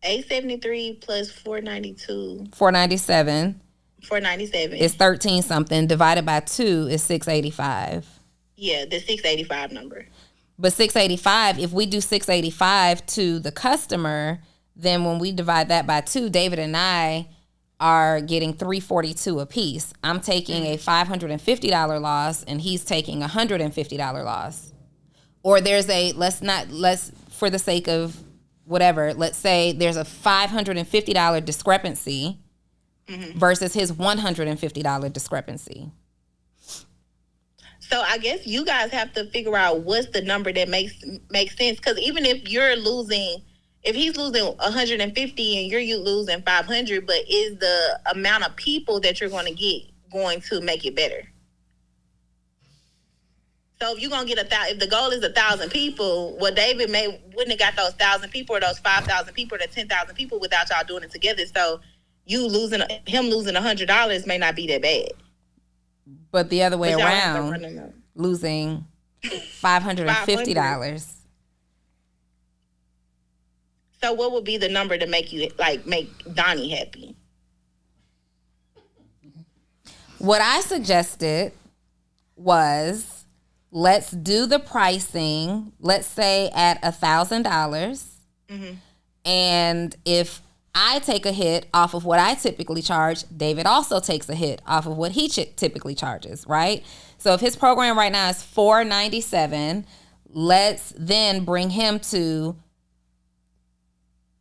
873 plus 492. 497. 497 is 13 something. Divided by 2 is 685. Yeah, the 685 number. But 685, if we do 685 to the customer, then when we divide that by 2, David and I are getting $342 a piece. I'm taking a $550 loss, and he's taking a $150 loss. Or there's let's for the sake of whatever, let's say there's a $550 discrepancy versus his $150 discrepancy. So I guess you guys have to figure out what's the number that makes sense. Because even if he's losing 150 and you're losing 500, but is the amount of people that you're going to get going to make it better? So if you're going to get if the goal is 1,000 people, well, David wouldn't have got those 1,000 people or those 5,000 people or the 10,000 people without y'all doing it together. So him losing $100 may not be that bad. But the other way around, losing $550. So what would be the number to make Donni happy? What I suggested was, let's do the pricing, let's say at $1,000. And if I take a hit off of what I typically charge, David also takes a hit off of what he typically charges, right? So if his program right now is $497, let's then bring him to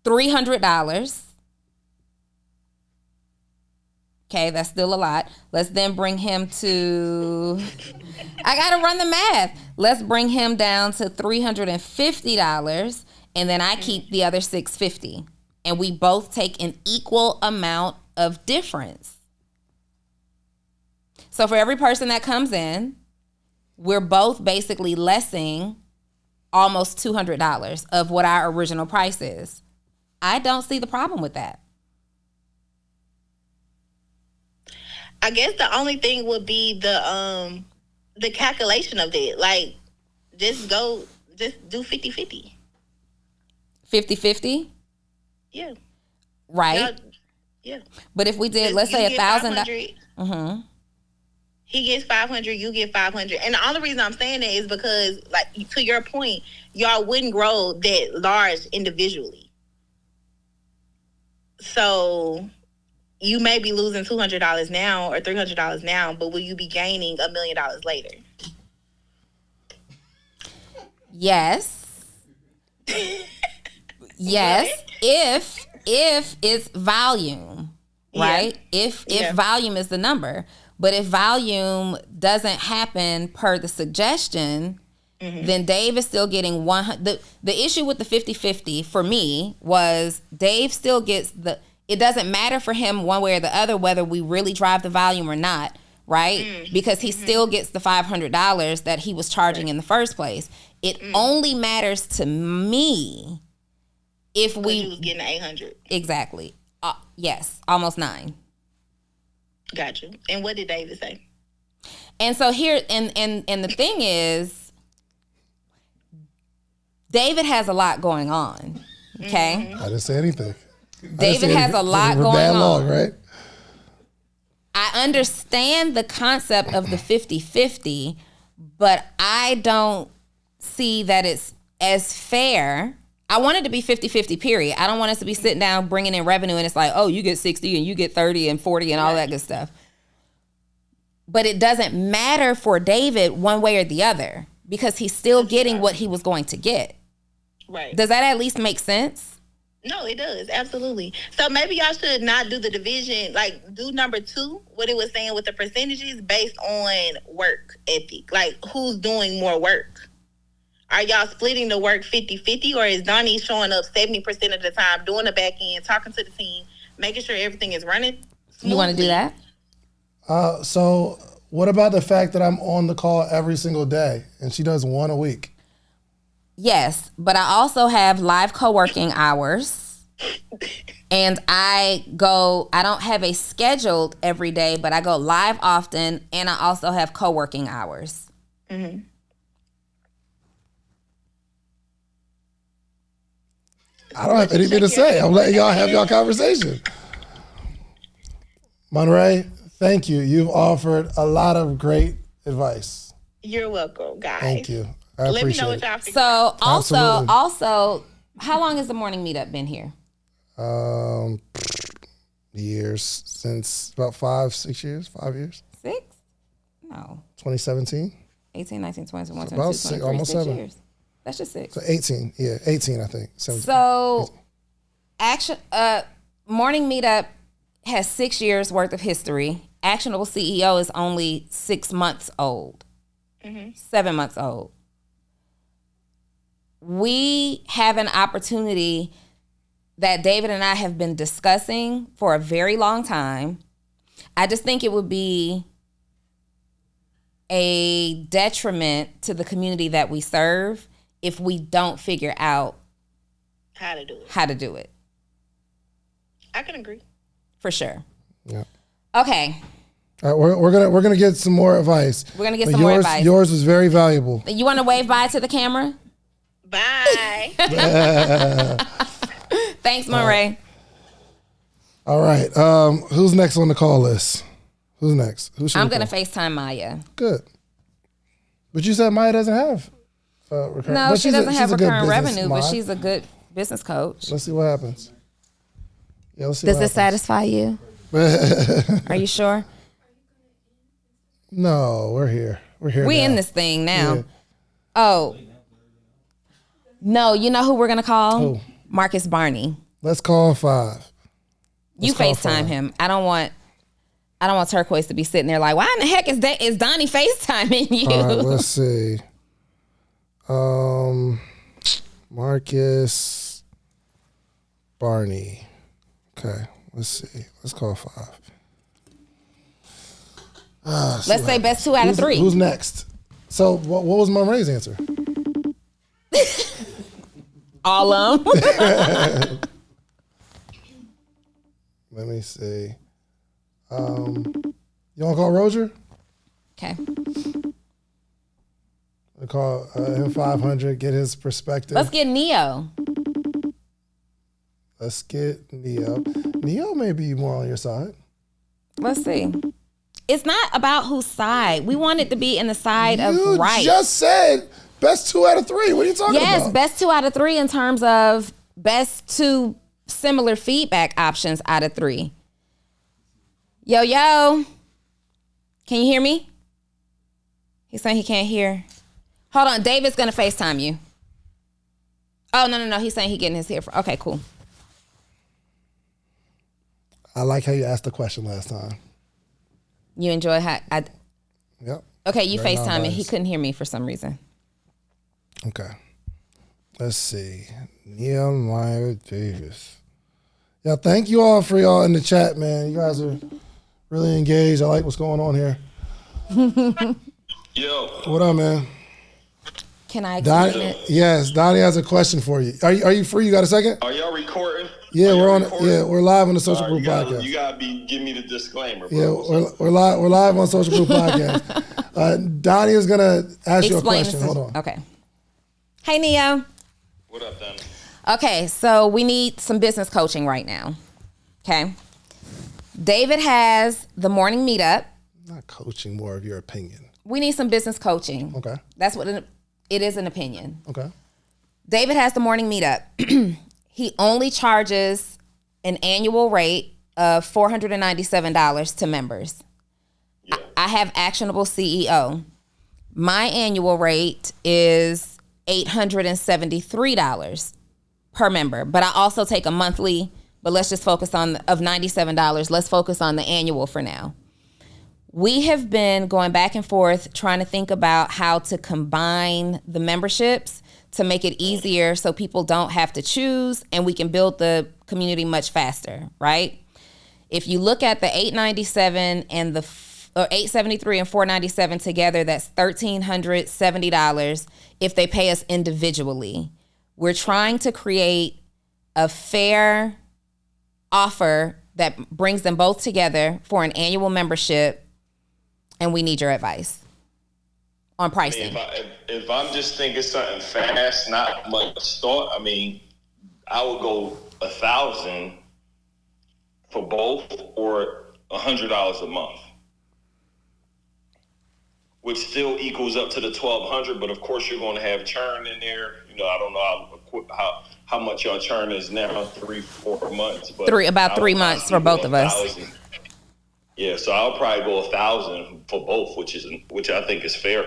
$300. Okay, that's still a lot. Let's then bring him to, I gotta run the math. Let's bring him down to $350, and then I keep the other $650. And we both take an equal amount of difference. So for every person that comes in, we're both basically lessing almost $200 of what our original price is. I don't see the problem with that. I guess the only thing would be the calculation of it. Like, just do 50-50. 50-50? Yeah. Right. Yeah. But if we did, let's say $1,000. He gets 500, you get 500. And the only reason I'm saying that is because, like, to your point, y'all wouldn't grow that large individually. So you may be losing $200 now or $300 now, but will you be gaining $1 million later? Yes. Yes. If it's volume, right? If volume is the number. But if volume doesn't happen per the suggestion, then Dave is still getting 100. The issue with the 50-50 for me was Dave still gets it doesn't matter for him one way or the other whether we really drive the volume or not, right? Because he still gets the $500 that he was charging in the first place. It only matters to me if he was getting 800. Exactly. Yes, almost 9. Got you. And what did David say? And so here, and the thing is, David has a lot going on. Okay, I didn't say anything. David has a lot going bad on. Long, right? I understand the concept of the 50-50, but I don't see that it's as fair. I want it to be 50-50, period. I don't want us to be sitting down bringing in revenue and it's like, oh, you get 60 and you get 30 and 40 and all that good stuff. But it doesn't matter for David one way or the other because he's still getting what he was going to get. Right. Does that at least make sense? No, it does. Absolutely. So maybe y'all should not do the division, like do number 2, what it was saying with the percentages based on work ethic. Like who's doing more work? Are y'all splitting the work 50-50 or is Donni showing up 70% of the time, doing the back end, talking to the team, making sure everything is running smoothly? You want to do that? So What about the fact that I'm on the call every single day and she does one a week? Yes, but I also have live co-working hours. And I don't have a scheduled every day, but I go live often, and I also have co-working hours. Mm-hmm. I don't have anything to say. I'm letting y'all have y'all conversation. Monterey, thank you. You've offered a lot of great advice. You're welcome, guys. Thank you. I Let me appreciate know it. what y'all think. So Absolutely. also, how long has the morning meetup been here? Years, since about 5 years. 6? No. 2017. 18, 19, 20, 21, 22, About 23, six, almost 6 7. years. That's just 6. So 18, yeah, 18 I think. 17. So, morning meetup has 6 years worth of history. Actionable CEO is only 6 months old, 7 months old. We have an opportunity that David and I have been discussing for a very long time. I just think it would be a detriment to the community that we serve if we don't figure out how to do it. I can agree. For sure. Yeah. Okay. All right, we're gonna get some more advice. We're gonna get some more advice. Yours was very valuable. You want to wave bye to the camera? Bye. Thanks, Monterey. All right. Who's next on the call list? Who's next? I'm gonna FaceTime Maya. Good. But you said Maya doesn't have recurring. No, but she doesn't have she's a good recurring business revenue, mind. but she's a good business coach. Let's see what happens. Yeah, let's see. Does this satisfy you? Are you sure? No, we're here. We're here. We now. in this thing now. Yeah. Oh. No, you know who we're gonna call? Who? Marcus Barney. Let's call 5. You call FaceTime 5. him. I don't want Turquoise to be sitting there like, why in the heck is Donni FaceTiming you? All right, let's see. Marcus Barney. Okay, let's see. Let's call 5. Let's say best 2 out of 3. Who's next? So what was Monterey's answer? All of them. Let me see. You want to call Roger? Okay. We'll call him 500, get his perspective. Let's get Neo. Let's get Neo. Neo may be more on your side. Let's see. It's not about whose side. We want it to be in the side of right. You just said best 2 out of 3. What are you talking about? Yes, best 2 out of 3 in terms of best 2 similar feedback options out of 3. Yo. Can you hear me? He's saying he can't hear. Hold on. David's going to FaceTime you. Oh, no. He's saying he's getting his earphone. Okay, cool. I like how you asked the question last time. You enjoy how I... Yep. Okay, you Very FaceTime me. He non-biased. couldn't hear me for some reason. Okay. Let's see. Neil Meyer Davis. Yeah, thank you all for y'all in the chat, man. You guys are really engaged. I like what's going on here. Yo. What up, man? Can I explain it? Yes, Donni has a question for you. Are you free? You got a second? Are y'all recording? Yeah, Are we're y'all on. recording? Yeah, we're live on the Social All Group right, podcast. you gotta give me the disclaimer, Yeah, bro. we're live on Social Group podcast. Donni is gonna ask you a Explain question. this. Hold on. Okay. Hey, Neo. What up, Donni? Okay, so we need some business coaching right now. Okay. David has the morning meetup. Not coaching, more of your opinion. We need some business coaching. Okay. That's what it is, an opinion. Okay. David has the morning meetup. He only charges an annual rate of $497 to members. Yeah. I have actionable CEO. My annual rate is $873 per member, but I also take a monthly, but let's just focus on of $97. Let's focus on the annual for now. We have been going back and forth trying to think about how to combine the memberships to make it easier so people don't have to choose and we can build the community much faster, right? If you look at the $897 and the or $873 and $497 together, that's $1,370 if they pay us individually. We're trying to create a fair offer that brings them both together for an annual membership, and we need your advice on pricing. If I'm just thinking something fast, not much thought, I mean, I would go $1,000 for both, or $100 a month, which still equals up to the $1,200. But of course, you're going to have churn in there. You know, I don't know how much y'all churn is now, 3-4 months. But about 3 months for both of us. Yeah, so I'll probably go $1,000 for both, which I think is fair.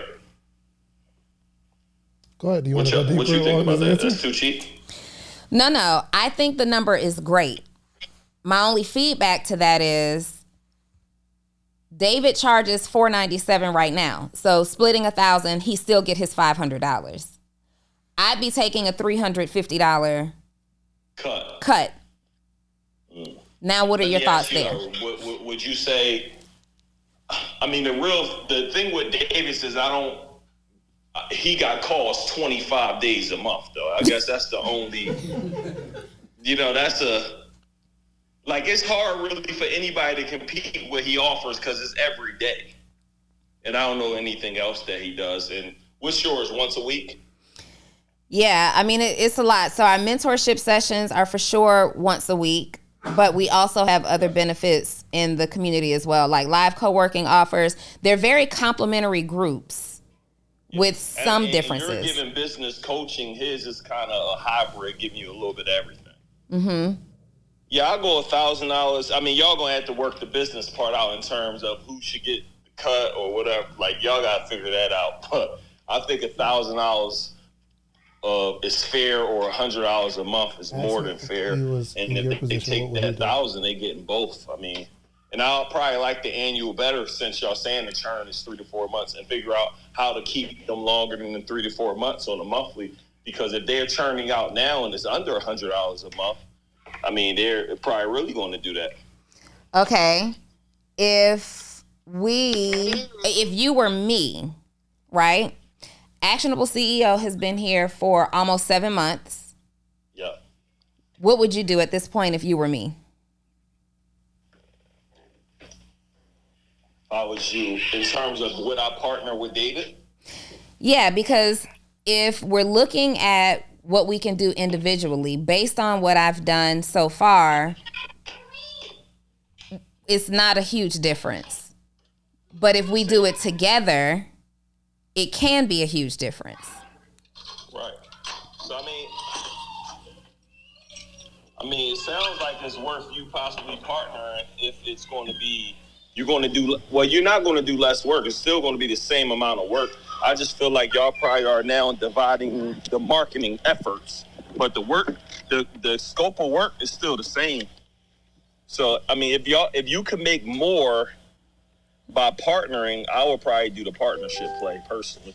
Go ahead. Do you want to go deeper? What you think about that? That's too cheap? No. I think the number is great. My only feedback to that is David charges $497 right now. So splitting $1,000, he still get his $500. I'd be taking a $350 cut. Now, what are your thoughts there? Would you say? I mean, the thing with Davis is he got calls 25 days a month, though. I guess that's the only. It's hard really for anybody to compete with what he offers because it's every day, and I don't know anything else that he does. And what's yours? Once a week? Yeah, I mean it's a lot. So our mentorship sessions are for sure once a week. But we also have other benefits in the community as well, like live co-working offers. They're very complementary groups with some differences. You're giving business coaching. His is kind of a hybrid, giving you a little bit of everything. Mm-hmm. Yeah, I'll go $1,000. I mean, y'all going to have to work the business part out in terms of who should get the cut or whatever. Like, y'all got to figure that out. But I think $1,000 is fair, or $100 a month is more than fair. And if they take that $1,000, they getting both. I mean, and I'll probably like the annual better, since y'all saying the churn is 3 to 4 months, and figure out how to keep them longer than the 3 to 4 months on a monthly. Because if they're churning out now and it's under $100 a month, I mean, they're probably really going to do that. Okay, if you were me, right? Actionable CEO has been here for almost 7 months. Yeah. What would you do at this point if you were me? If I was you, in terms of would I partner with David? Yeah, because if we're looking at what we can do individually, based on what I've done so far, it's not a huge difference. But if we do it together, it can be a huge difference. Right. So, I mean, it sounds like it's worth you possibly partnering if it's going to be, you're not going to do less work. It's still going to be the same amount of work. I just feel like y'all probably are now dividing the marketing efforts, but the work, the scope of work is still the same. So, I mean, if you could make more by partnering, I would probably do the partnership play personally.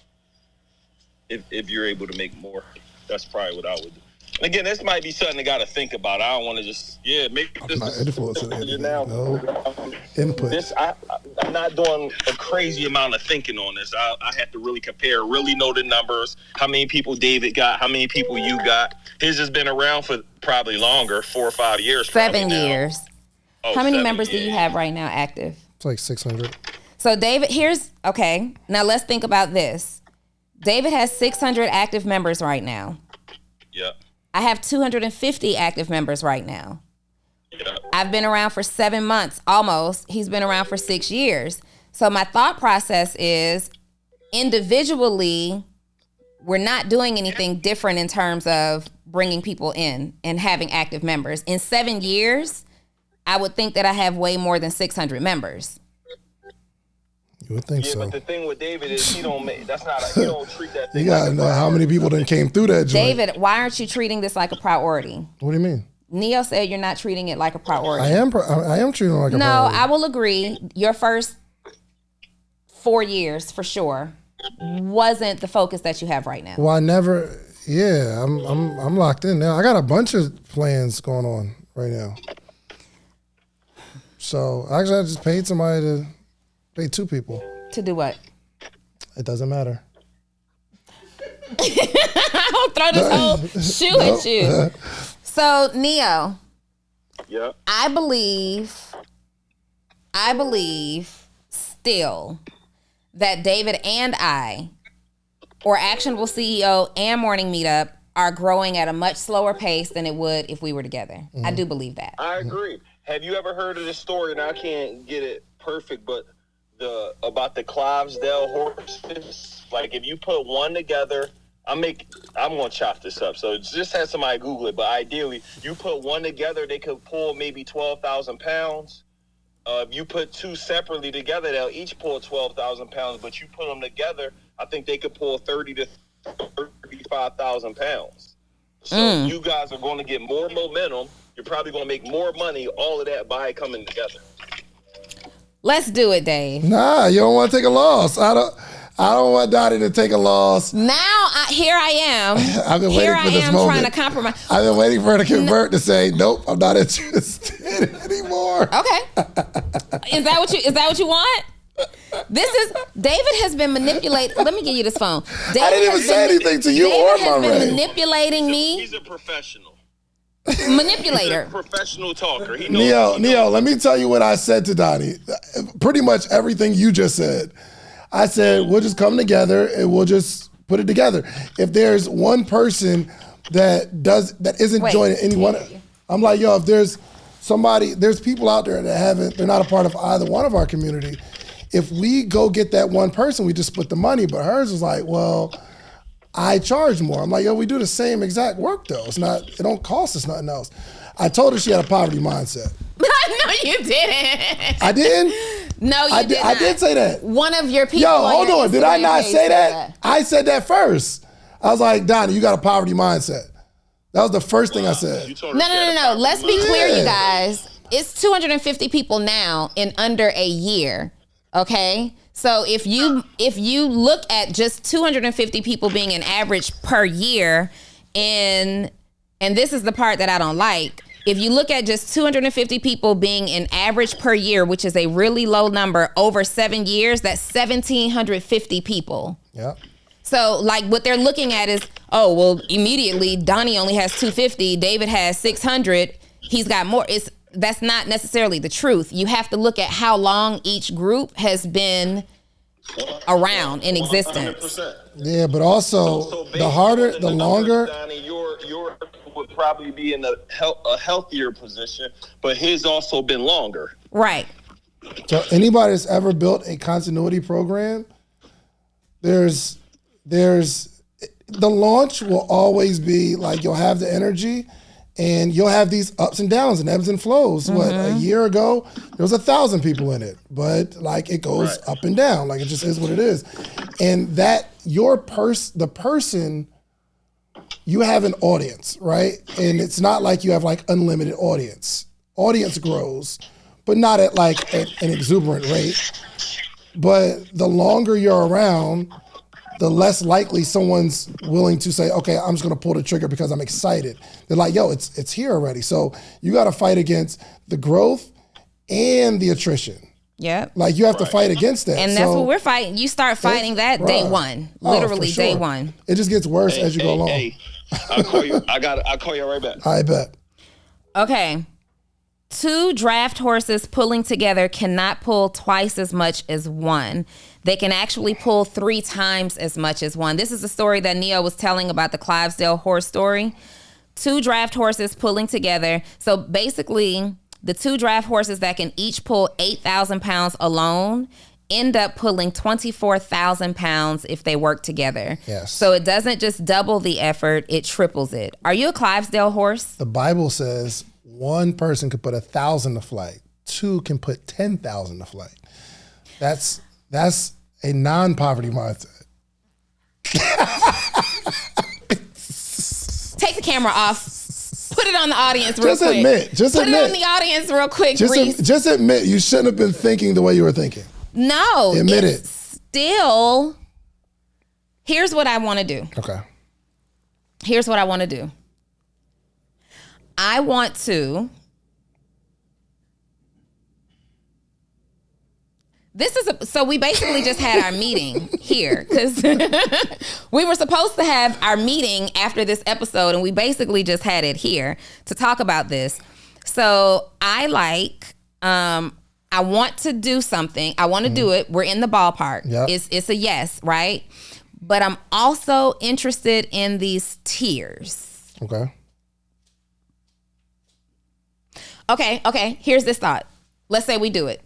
If you're able to make more, that's probably what I would do. And again, this might be something I got to think about. I don't want to just make this. Not influencing anything. No input. I'm not doing a crazy amount of thinking on this. I have to really compare, really know the numbers. How many people David got? How many people you got? His has been around for probably longer, 4 or 5 years. 7 years. How many 7 members years. do you have right now active? It's like 600. So David, now let's think about this. David has 600 active members right now. Yeah. I have 250 active members right now. Yeah. I've been around for 7 months, almost. He's been around for 6 years. So my thought process is, individually, we're not doing anything different in terms of bringing people in and having active members. In 7 years, I would think that I have way more than 600 members. You would think so. But the thing with David is he don't treat that thing. You gotta know how many people done came through that joint. David, why aren't you treating this like a priority? What do you mean? Neo said you're not treating it like a priority. I am treating it like a priority. No, I will agree. Your first 4 years, for sure, wasn't the focus that you have right now. Well, I'm locked in now. I got a bunch of plans going on right now. So actually, I just paid somebody to Pay 2 people. To do what? It doesn't matter. I'll throw this whole shoe at you. So, Neo. Yeah. I believe still that David and I, or Actionable CEO and Morning Meetup, are growing at a much slower pace than it would if we were together. I do believe that. I agree. Have you ever heard of this story? And I can't get it perfect, but about the Clydesdale horses. Like, if you put one together, I'm gonna chop this up. So just have somebody Google it. But ideally, you put one together, they could pull maybe 12,000 pounds. If you put 2 separately together, they'll each pull 12,000 pounds. But you put them together, I think they could pull 30 to 35,000 pounds. So you guys are going to get more momentum. You're probably going to make more money. All of that by coming together. Let's do it, Dave. Nah, you don't want to take a loss. I don't want Donni to take a loss. Now, here I am. I've been waiting for this moment. Trying to compromise. I've been waiting for her to convert to say, nope, I'm not interested anymore. Okay. Is that what you want? David has been manipulating. Let me give you this phone. David I didn't even say anything to you or David has my been manipulating me. He's a professional. Manipulator. He's a professional talker. He knows. Neo, let me tell you what I said to Donni. Pretty much everything you just said. I said, we'll just come together and we'll just put it together. If there's one person that isn't joining anyone, I'm like, yo, if there's people out there that they're not a part of either one of our community. If we go get that one person, we just split the money. But hers was like, well, I charge more. I'm like, yo, we do the same exact work though. It don't cost us nothing else. I told her she had a poverty mindset. No, you didn't. I didn't? No, you did not. I did say that. One of your people. Yo, hold on. Did I not say that? I said that first. I was like, Donni, you got a poverty mindset. That was the first thing I said. No. Let's be clear, you guys. It's 250 people now in under a year. Okay? So if you look at just 250 people being an average per year, and this is the part that I don't like. If you look at just 250 people being an average per year, which is a really low number, over 7 years, that's 1,750 people. Yeah. So like what they're looking at is, oh, well, immediately Donni only has 250, David has 600, he's got more. That's not necessarily the truth. You have to look at how long each group has been around in existence. 100%. Yeah, but also the harder, the longer. Donni, your would probably be in a healthier position, but his also been longer. Right. So anybody that's ever built a continuity program, there's the launch will always be like you'll have the energy and you'll have these ups and downs and ebbs and flows. Mm-hmm. What, a year ago, there was 1,000 people in it, but like it goes up and down. Like it just is what it is. And that the person, you have an audience, right? And it's not like you have like unlimited audience. Audience grows, but not at like an exuberant rate. But the longer you're around, the less likely someone's willing to say, okay, I'm just gonna pull the trigger because I'm excited. They're like, yo, it's here already. So you gotta fight against the growth and the attrition. Yeah. Like you have to fight against that. And that's what we're fighting. You start fighting that day one. Literally day one. It just gets worse as you go along. Hey, I'll call you. I'll call you right back. I bet. Okay. 2 draft horses pulling together cannot pull twice as much as one. They can actually pull 3 times as much as one. This is a story that Neo was telling about the Clydesdale horse story. 2 draft horses pulling together. So basically, the 2 draft horses that can each pull 8,000 pounds alone end up pulling 24,000 pounds if they work together. Yes. So it doesn't just double the effort, it triples it. Are you a Clydesdale horse? The Bible says one person could put 1,000 to flight. 2 can put 10,000 to flight. That's a non-poverty mindset. Take the camera off. Put it on the audience real quick. Put it on the audience real quick, Reese. Just admit you shouldn't have been thinking the way you were thinking. No. Admit it. Still, here's what I want to do. Okay. Here's what I want to do. I want to So we basically just had our meeting here because we were supposed to have our meeting after this episode, and we basically just had it here to talk about this. So I want to do something. I want to do it. We're in the ballpark. Yep. It's a yes, right? But I'm also interested in these tiers. Okay. Here's this thought. Let's say we do it.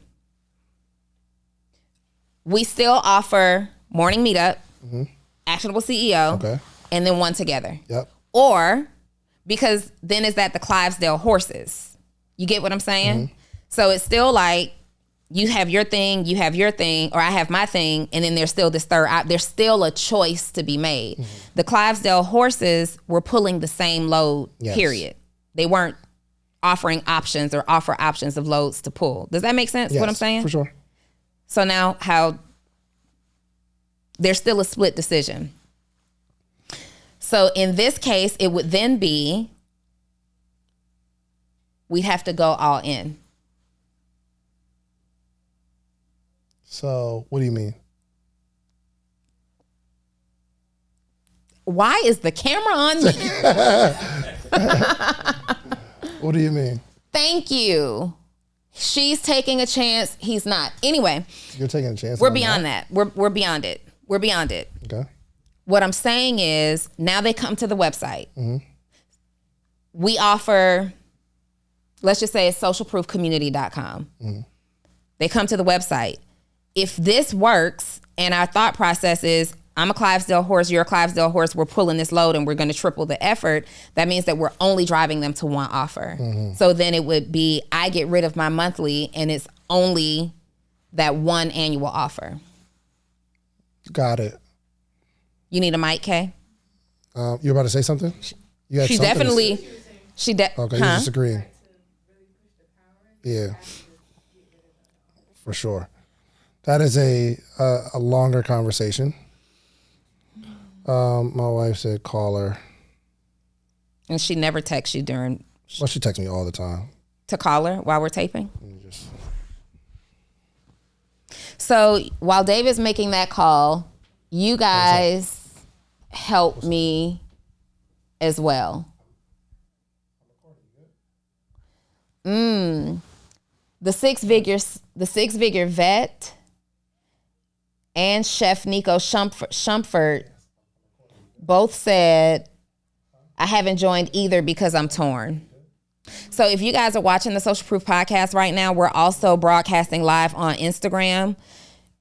We still offer morning meetup, actionable CEO, and then one together. Yep. Or, because then is that the Clivesdale horses? You get what I'm saying? So it's still like you have your thing, or I have my thing, and then there's still this third. There's still a choice to be made. The Clivesdale horses were pulling the same load, period. They weren't offering options or offer options of loads to pull. Does that make sense, what I'm saying? For sure. So now how there's still a split decision. So in this case, it would then be we'd have to go all in. So what do you mean? Why is the camera on me? What do you mean? Thank you. She's taking a chance. He's not. Anyway. You're taking a chance. We're beyond that. We're beyond it. We're beyond it. Okay. What I'm saying is now they come to the website. We offer, let's just say it's socialproofcommunity.com. They come to the website. If this works and our thought process is I'm a Clivesdale horse, you're a Clivesdale horse, we're pulling this load and we're going to triple the effort, that means that we're only driving them to one offer. So then it would be, I get rid of my monthly and it's only that one annual offer. Got it. You need a mic, Kay? You're about to say something? You had She something definitely, Okay, you're disagreeing. Yeah. For sure. That is a longer conversation. My wife said call her. And she never texts you during. Well, she texts me all the time. To call her while we're taping? So while David's making that call, you guys help me as well. The six figure vet and Chef Nico Shumford both said, I haven't joined either because I'm torn. So if you guys are watching the Social Proof podcast right now, we're also broadcasting live on Instagram.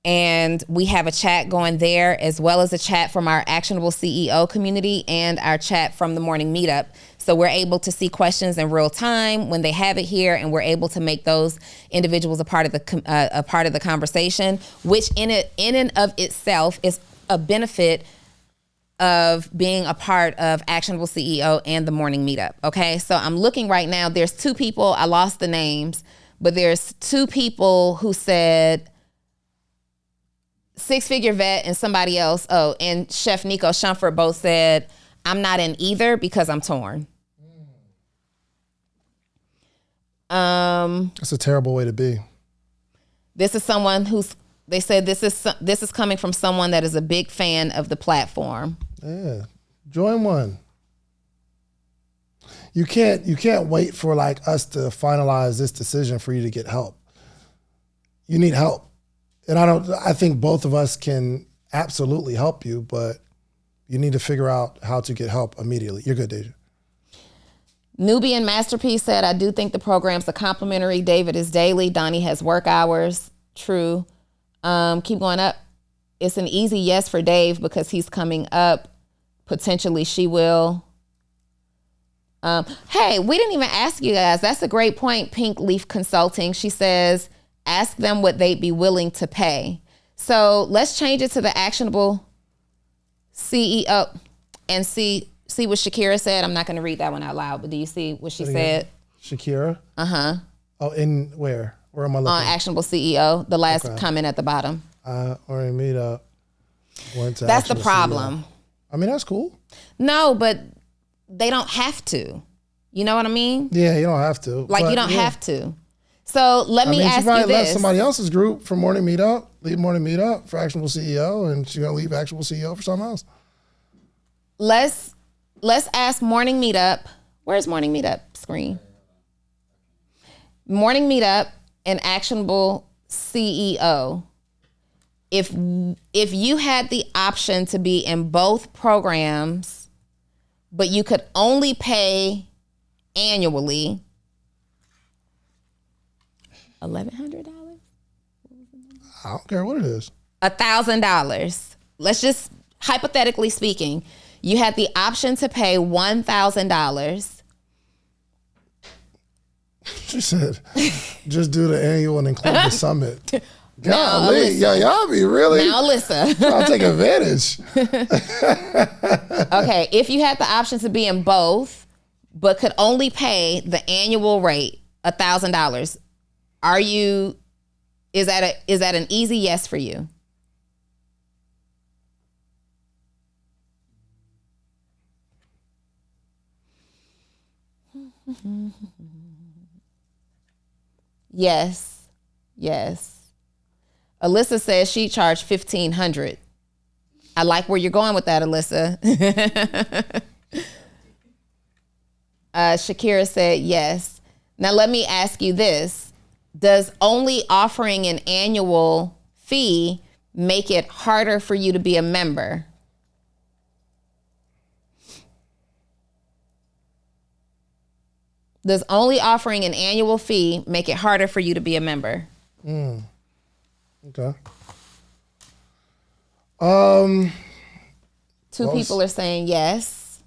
And we have a chat going there, as well as a chat from our Actionable CEO community and our chat from the morning meetup. So we're able to see questions in real time when they have it here, and we're able to make those individuals a part of the conversation, which in and of itself is a benefit of being a part of Actionable CEO and the morning meetup. Okay, so I'm looking right now. There's two people. I lost the names, but there's two people who said six figure vet and somebody else. Oh, and Chef Nico Shumford both said, I'm not in either because I'm torn. That's a terrible way to be. This is someone they said this is coming from someone that is a big fan of the platform. Yeah, join one. You can't wait for like us to finalize this decision for you to get help. You need help. And I think both of us can absolutely help you, but you need to figure out how to get help immediately. You're good, Deja. Nubian Masterpiece said, I do think the programs are complimentary. David is daily. Donni has work hours. True. Keep going up. It's an easy yes for Dave because he's coming up. Potentially she will. Hey, we didn't even ask you guys. That's a great point. Pink Leaf Consulting. She says, ask them what they'd be willing to pay. So let's change it to the Actionable CEO and see what Shakira said. I'm not going to read that one out loud, but do you see what she said? Shakira? Uh-huh. Oh, in where? Where am I looking? On Actionable CEO, the last comment at the bottom. Or in meetup. That's the problem. CEO. I mean, that's cool. No, but they don't have to. You know what I mean? Yeah, you don't have to. Like, you don't have to. So let me ask she might you left this. somebody else's group for Morning Meetup, leave Morning Meetup for Actionable CEO, and she's gonna leave Actionable CEO for something else. Let's ask Morning Meetup. Where's Morning Meetup screen? Morning Meetup and Actionable CEO. If you had the option to be in both programs, but you could only pay annually $1,100? I don't care what it is. $1,000. Let's just, hypothetically speaking, you had the option to pay $1,000. She said, just do the annual and include the summit. Golly, y'all be really Now, Alyssa. trying to take advantage. Okay, if you had the option to be in both, but could only pay the annual rate, $1,000, is that an easy yes for you? Yes. Alyssa says she charged $1,500. I like where you're going with that, Alyssa. Shakira said yes. Now let me ask you this. Does only offering an annual fee make it harder for you to be a member? Does only offering an annual fee make it harder for you to be a member? Okay. Two people are saying yes.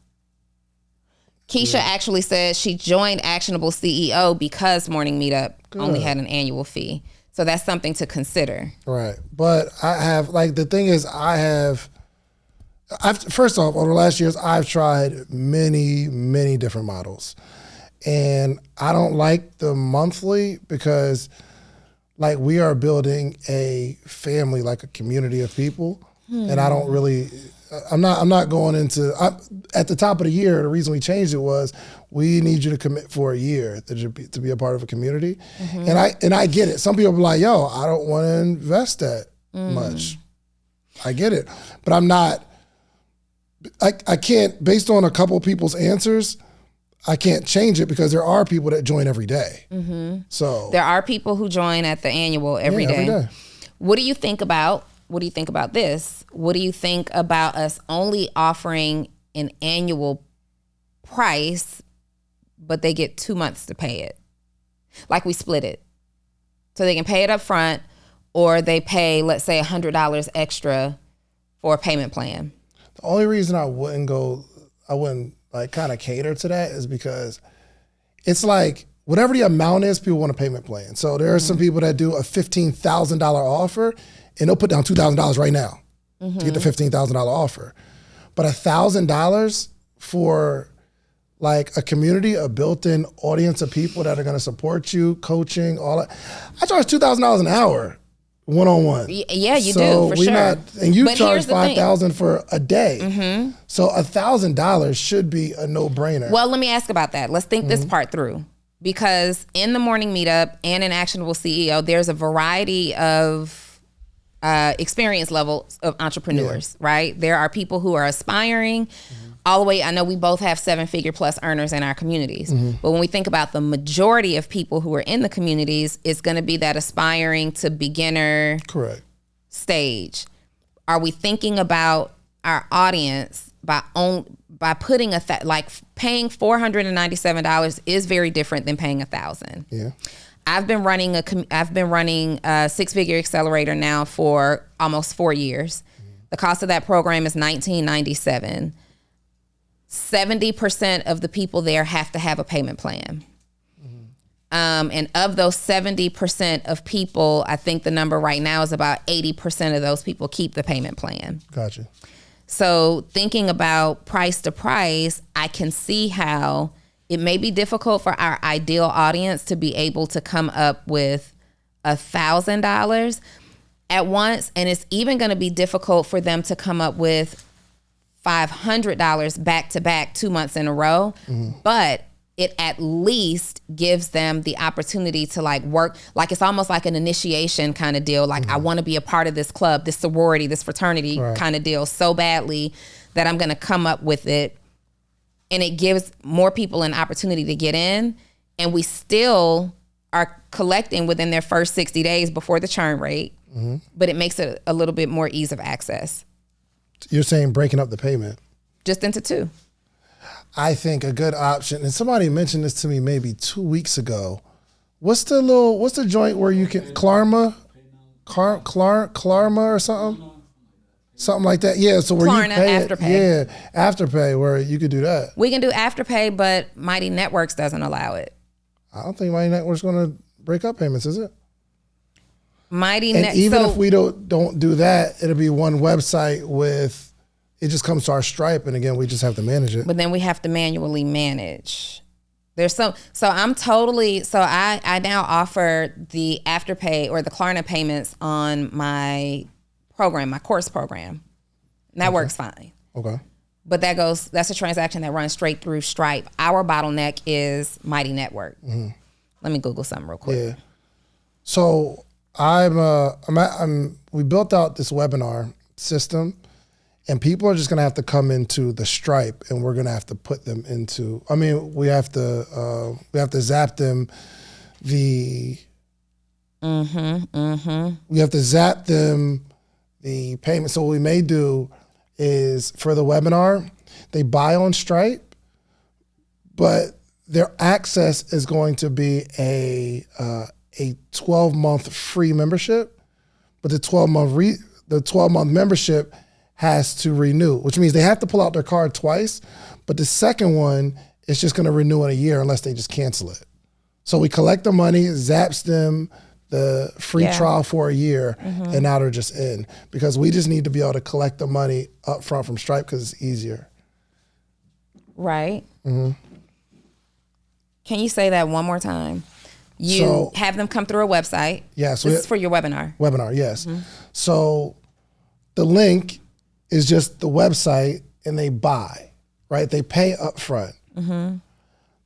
Keisha actually said she joined Actionable CEO because Morning Meetup only had an annual fee. So that's something to consider. Right. But I have, like, the thing is, I've first off, over the last years, I've tried many, many different models. And I don't like the monthly because, like, we are building a family, like a community of people. And I don't really, I'm not going into, at the top of the year, the reason we changed it was we need you to commit for a year to be a part of a community. And I get it. Some people be like, yo, I don't want to invest that much. I get it. But I'm not, I can't, based on a couple people's answers, I can't change it because there are people that join every day. So there are people who join at the annual every day. What do you think about this? What do you think about us only offering an annual price, but they get 2 months to pay it? Like we split it. So they can pay it up front, or they pay, let's say, $100 extra for a payment plan. The only reason I wouldn't like kind of cater to that is because it's like whatever the amount is, people want a payment plan. So there are some people that do a $15,000 offer and they'll put down $2,000 right now to get the $15,000 offer. But $1,000 for like a community, a built-in audience of people that are going to support you, coaching, all that. I charge $2,000 an hour, one-on-one. Yeah, you do, for sure. And you charge $5,000 for a day. So $1,000 should be a no-brainer. Well, let me ask about that. Let's think this part through. Because in the Morning Meetup and in Actionable CEO, there's a variety of experience levels of entrepreneurs, right? There are people who are aspiring all the way. I know we both have 7-figure plus earners in our communities. But when we think about the majority of people who are in the communities, it's going to be that aspiring to beginner stage. Are we thinking about our audience by putting like paying $497 is very different than paying $1,000. Yeah. I've been running a 6-figure accelerator now for almost 4 years. The cost of that program is $19.97. 70% of the people there have to have a payment plan. And of those 70% of people, I think the number right now is about 80% of those people keep the payment plan. Gotcha. So thinking about price to price, I can see how it may be difficult for our ideal audience to be able to come up with $1,000 at once. And it's even going to be difficult for them to come up with $500 back to back 2 months in a row. But it at least gives them the opportunity to like work. Like it's almost like an initiation kind of deal. Like I want to be a part of this club, this sorority, this fraternity kind of deal so badly that I'm going to come up with it. And it gives more people an opportunity to get in. And we still are collecting within their first 60 days before the churn rate. But it makes it a little bit more ease of access. You're saying breaking up the payment? Just into 2. I think a good option, and somebody mentioned this to me maybe 2 weeks ago. What's the joint where you can, Klarma or something? Something like that. Yeah, so where Klarna, you pay Afterpay. Afterpay, where you could do that. We can do Afterpay, but Mighty Networks doesn't allow it. I don't think Mighty Network's going to break up payments, is it? Even if we don't do that, it'll be one website with, it just comes to our Stripe, and again, we just have to manage it. But then we have to manually manage. I now offer the Afterpay or the Klarna payments on my program, my course program. And that works fine. Okay. But that's a transaction that runs straight through Stripe. Our bottleneck is Mighty Network. Let me Google something real quick. Yeah. So we built out this webinar system, and people are just going to have to come into the Stripe, and we're going to have to put them into, we have to zap them we have to zap them the payment. So what we may do is for the webinar, they buy on Stripe, but their access is going to be a 12-month free membership, but the 12-month membership has to renew, which means they have to pull out their card twice, but the second one is just going to renew in a year unless they just cancel it. So we collect the money, zaps them the free trial for a year, and now they're just in, because we just need to be able to collect the money up front from Stripe because it's easier. Right. Can you say that one more time? You have them come through a website. Yes. This is for your webinar. Webinar, yes. So the link is just the website, and they buy, right? They pay up front. The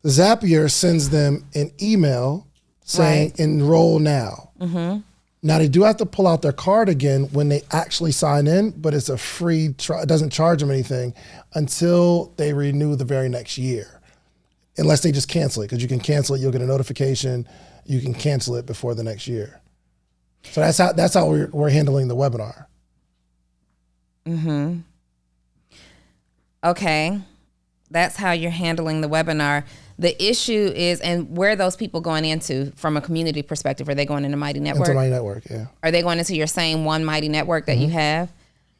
Zapier sends them an email saying enroll now. Now they do have to pull out their card again when they actually sign in, but it's a free trial. It doesn't charge them anything until they renew the very next year, unless they just cancel it, because you can cancel it, you'll get a notification, you can cancel it before the next year. So that's how we're handling the webinar. Okay. That's how you're handling the webinar. The issue is, and where are those people going into from a community perspective? Are they going into Mighty Network? Into Mighty Network, yeah. Are they going into your same one Mighty Network that you have?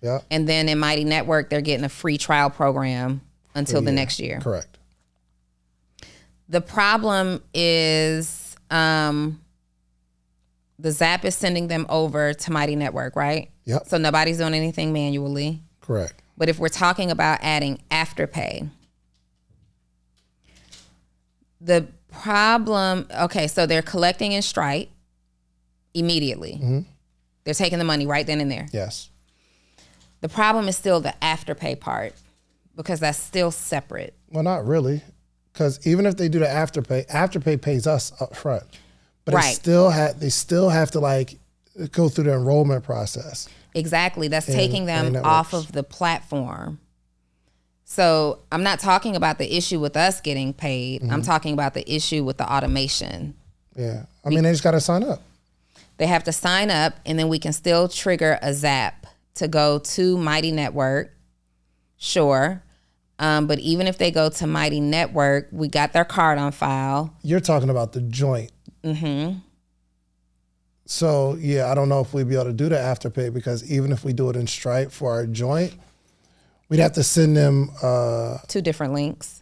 Yeah. And then in Mighty Network, they're getting a free trial program until the next year. Correct. The problem is the Zap is sending them over to Mighty Network, right? Yep. So nobody's doing anything manually. Correct. But if we're talking about adding Afterpay, the problem, so they're collecting in Stripe immediately. They're taking the money right then and there. Yes. The problem is still the Afterpay part, because that's still separate. Well, not really, because even if they do the Afterpay pays us up front. But they still have to like go through the enrollment process. Exactly. That's taking them off of the platform. So I'm not talking about the issue with us getting paid. I'm talking about the issue with the automation. Yeah. They just got to sign up. They have to sign up, and then we can still trigger a Zap to go to Mighty Network. Sure. But even if they go to Mighty Network, we got their card on file. You're talking about the joint. So, yeah, I don't know if we'd be able to do the Afterpay, because even if we do it in Stripe for our joint, we'd have to send them 2 different links.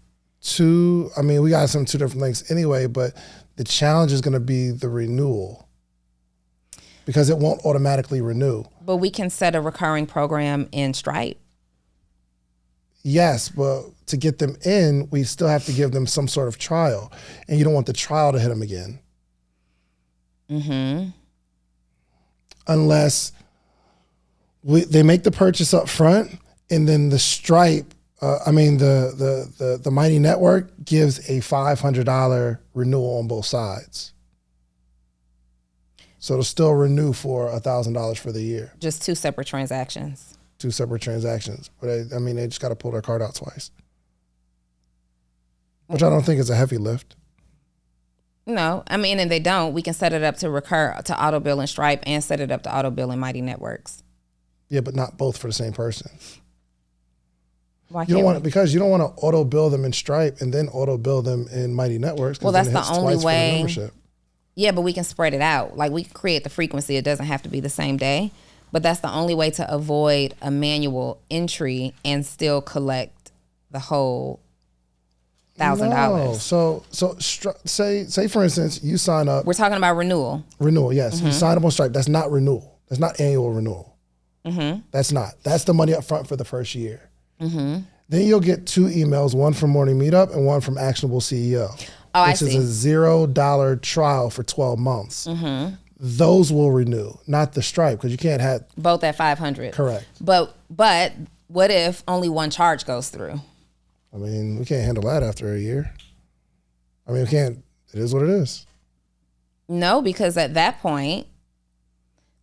We got some 2 different links anyway, but the challenge is going to be the renewal, because it won't automatically renew. But we can set a recurring program in Stripe. Yes, but to get them in, we still have to give them some sort of trial, and you don't want the trial to hit them again. Unless they make the purchase up front, and then the Stripe The Mighty Network gives a $500 renewal on both sides. So it'll still renew for $1,000 for the year. Just 2 separate transactions. 2 separate transactions. But they just got to pull their card out twice. Which I don't think is a heavy lift. No, and they don't. We can set it up to recur to auto bill in Stripe and set it up to auto bill in Mighty Networks. Yeah, but not both for the same person. Why you don't want because you don't want to auto bill them in Stripe and then auto bill them in Mighty Networks. Well, that's the only way. The yeah, but we can spread it out. Like we can create the frequency. It doesn't have to be the same day. But that's the only way to avoid a manual entry and still collect the whole $1,000. No. So say for instance, you sign up. We're talking about renewal. Renewal, yes. You sign up on Stripe. That's not renewal. That's not annual renewal. That's not. That's the money up front for the first year. Then you'll get 2 emails, one from Morning Meetup and one from Actionable CEO, which is a $0 trial for 12 months. Those will renew, not the Stripe, because you can't have both at $500. Correct. But what if only one charge goes through? We can't handle that after a year. We can't. It is what it is. No, because at that point,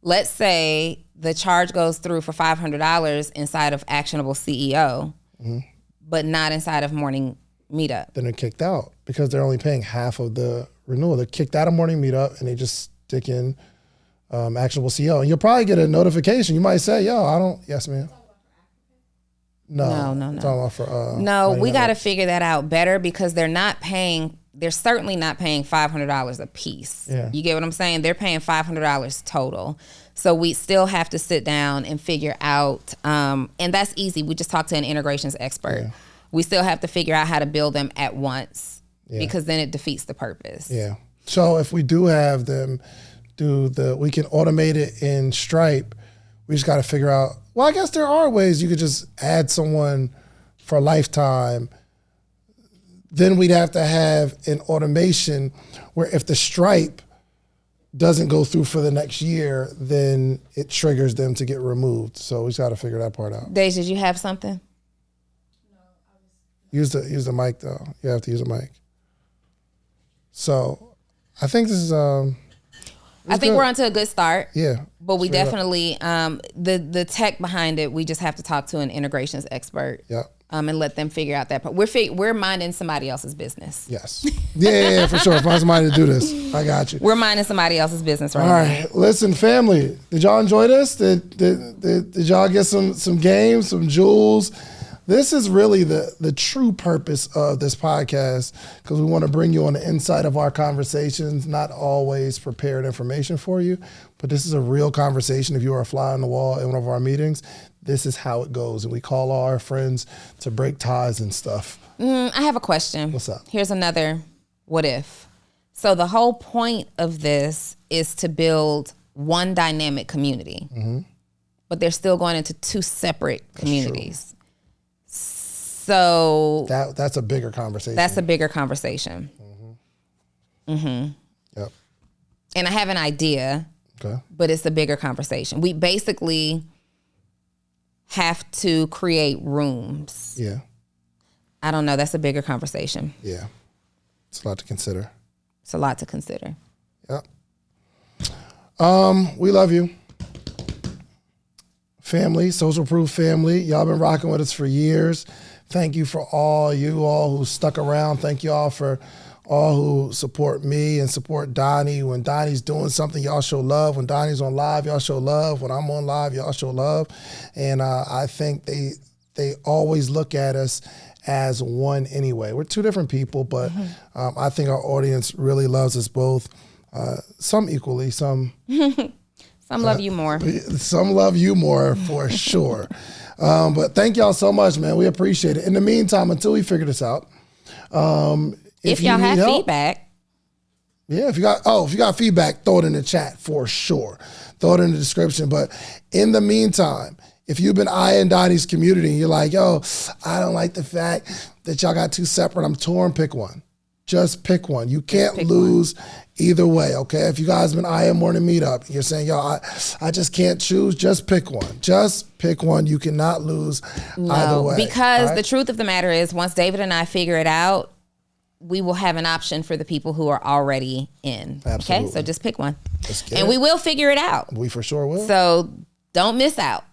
let's say the charge goes through for $500 inside of Actionable CEO, but not inside of Morning Meetup. Then they're kicked out because they're only paying half of the renewal. They're kicked out of Morning Meetup and they just stick in Actionable CEO. And you'll probably get a notification. You might say, yes, ma'am. No. No, we got to figure that out better because they're certainly not paying $500 a piece. Yeah. You get what I'm saying? They're paying $500 total. So we still have to sit down and figure out, and that's easy. We just talked to an integrations expert. Yeah. We still have to figure out how to bill them at once because then it defeats the purpose. Yeah. So if we do have them we can automate it in Stripe. We just got to figure out, well, I guess there are ways you could just add someone for a lifetime. Then we'd have to have an automation where if the Stripe doesn't go through for the next year, then it triggers them to get removed. So we just got to figure that part out. Dej, did you have something? Use the mic though. You have to use a mic. So I think this is I think we're onto a good start. Yeah. But we definitely the tech behind it, we just have to talk to an integrations expert. Yeah. And let them figure out that part. We're minding somebody else's business. Yes. Yeah, for sure. Find somebody to do this. I got you. We're minding somebody else's business right now. All right. Listen, family, did y'all enjoy this? Did y'all get some games, some jewels? This is really the true purpose of this podcast because we want to bring you on the inside of our conversations, not always prepared information for you, but this is a real conversation. If you are a fly on the wall in one of our meetings, this is how it goes. And we call our friends to break ties and stuff. I have a question. What's up? Here's another what if. So the whole point of this is to build one dynamic community, but they're still going into 2 separate communities. So that's a bigger conversation. That's a bigger conversation. Yep. And I have an idea, but it's a bigger conversation. We basically have to create rooms. Yeah. I don't know. That's a bigger conversation. Yeah. It's a lot to consider. It's a lot to consider. Yep. We love you. Family, Social Proof family. Y'all been rocking with us for years. Thank you for all who stuck around. Thank you all for all who support me and support Donni. When Donnie's doing something, y'all show love. When Donnie's on live, y'all show love. When I'm on live, y'all show love. And I think they always look at us as one anyway. We're 2 different people, but I think our audience really loves us both. Some equally, some... Some love you more. Some love you more for sure. But thank y'all so much, man. We appreciate it. In the meantime, until we figure this out, if y'all have feedback, if you got feedback, throw it in the chat for sure. Throw it in the description. But in the meantime, if you've been eyeing Donnie's community and you're like, I don't like the fact that y'all got 2 separate, I'm torn, pick one. just pick one. You can't lose either way, okay? If you guys been eyeing morning meetup, you're saying, yo, I just can't choose, just pick one. Just pick one. You cannot lose either way. Because the truth of the matter is, once David and I figure it out, we will have an option for the people who are already in. Absolutely. Okay, so just pick one. And we will figure it out. We for sure will. So don't miss out.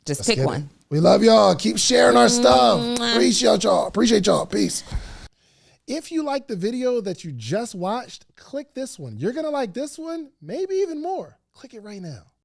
Just pick one. We love y'all. Keep sharing our stuff. Appreciate y'all. Peace. If you like the video that you just watched, click this one. You're going to like this one, maybe even more. Click it right now.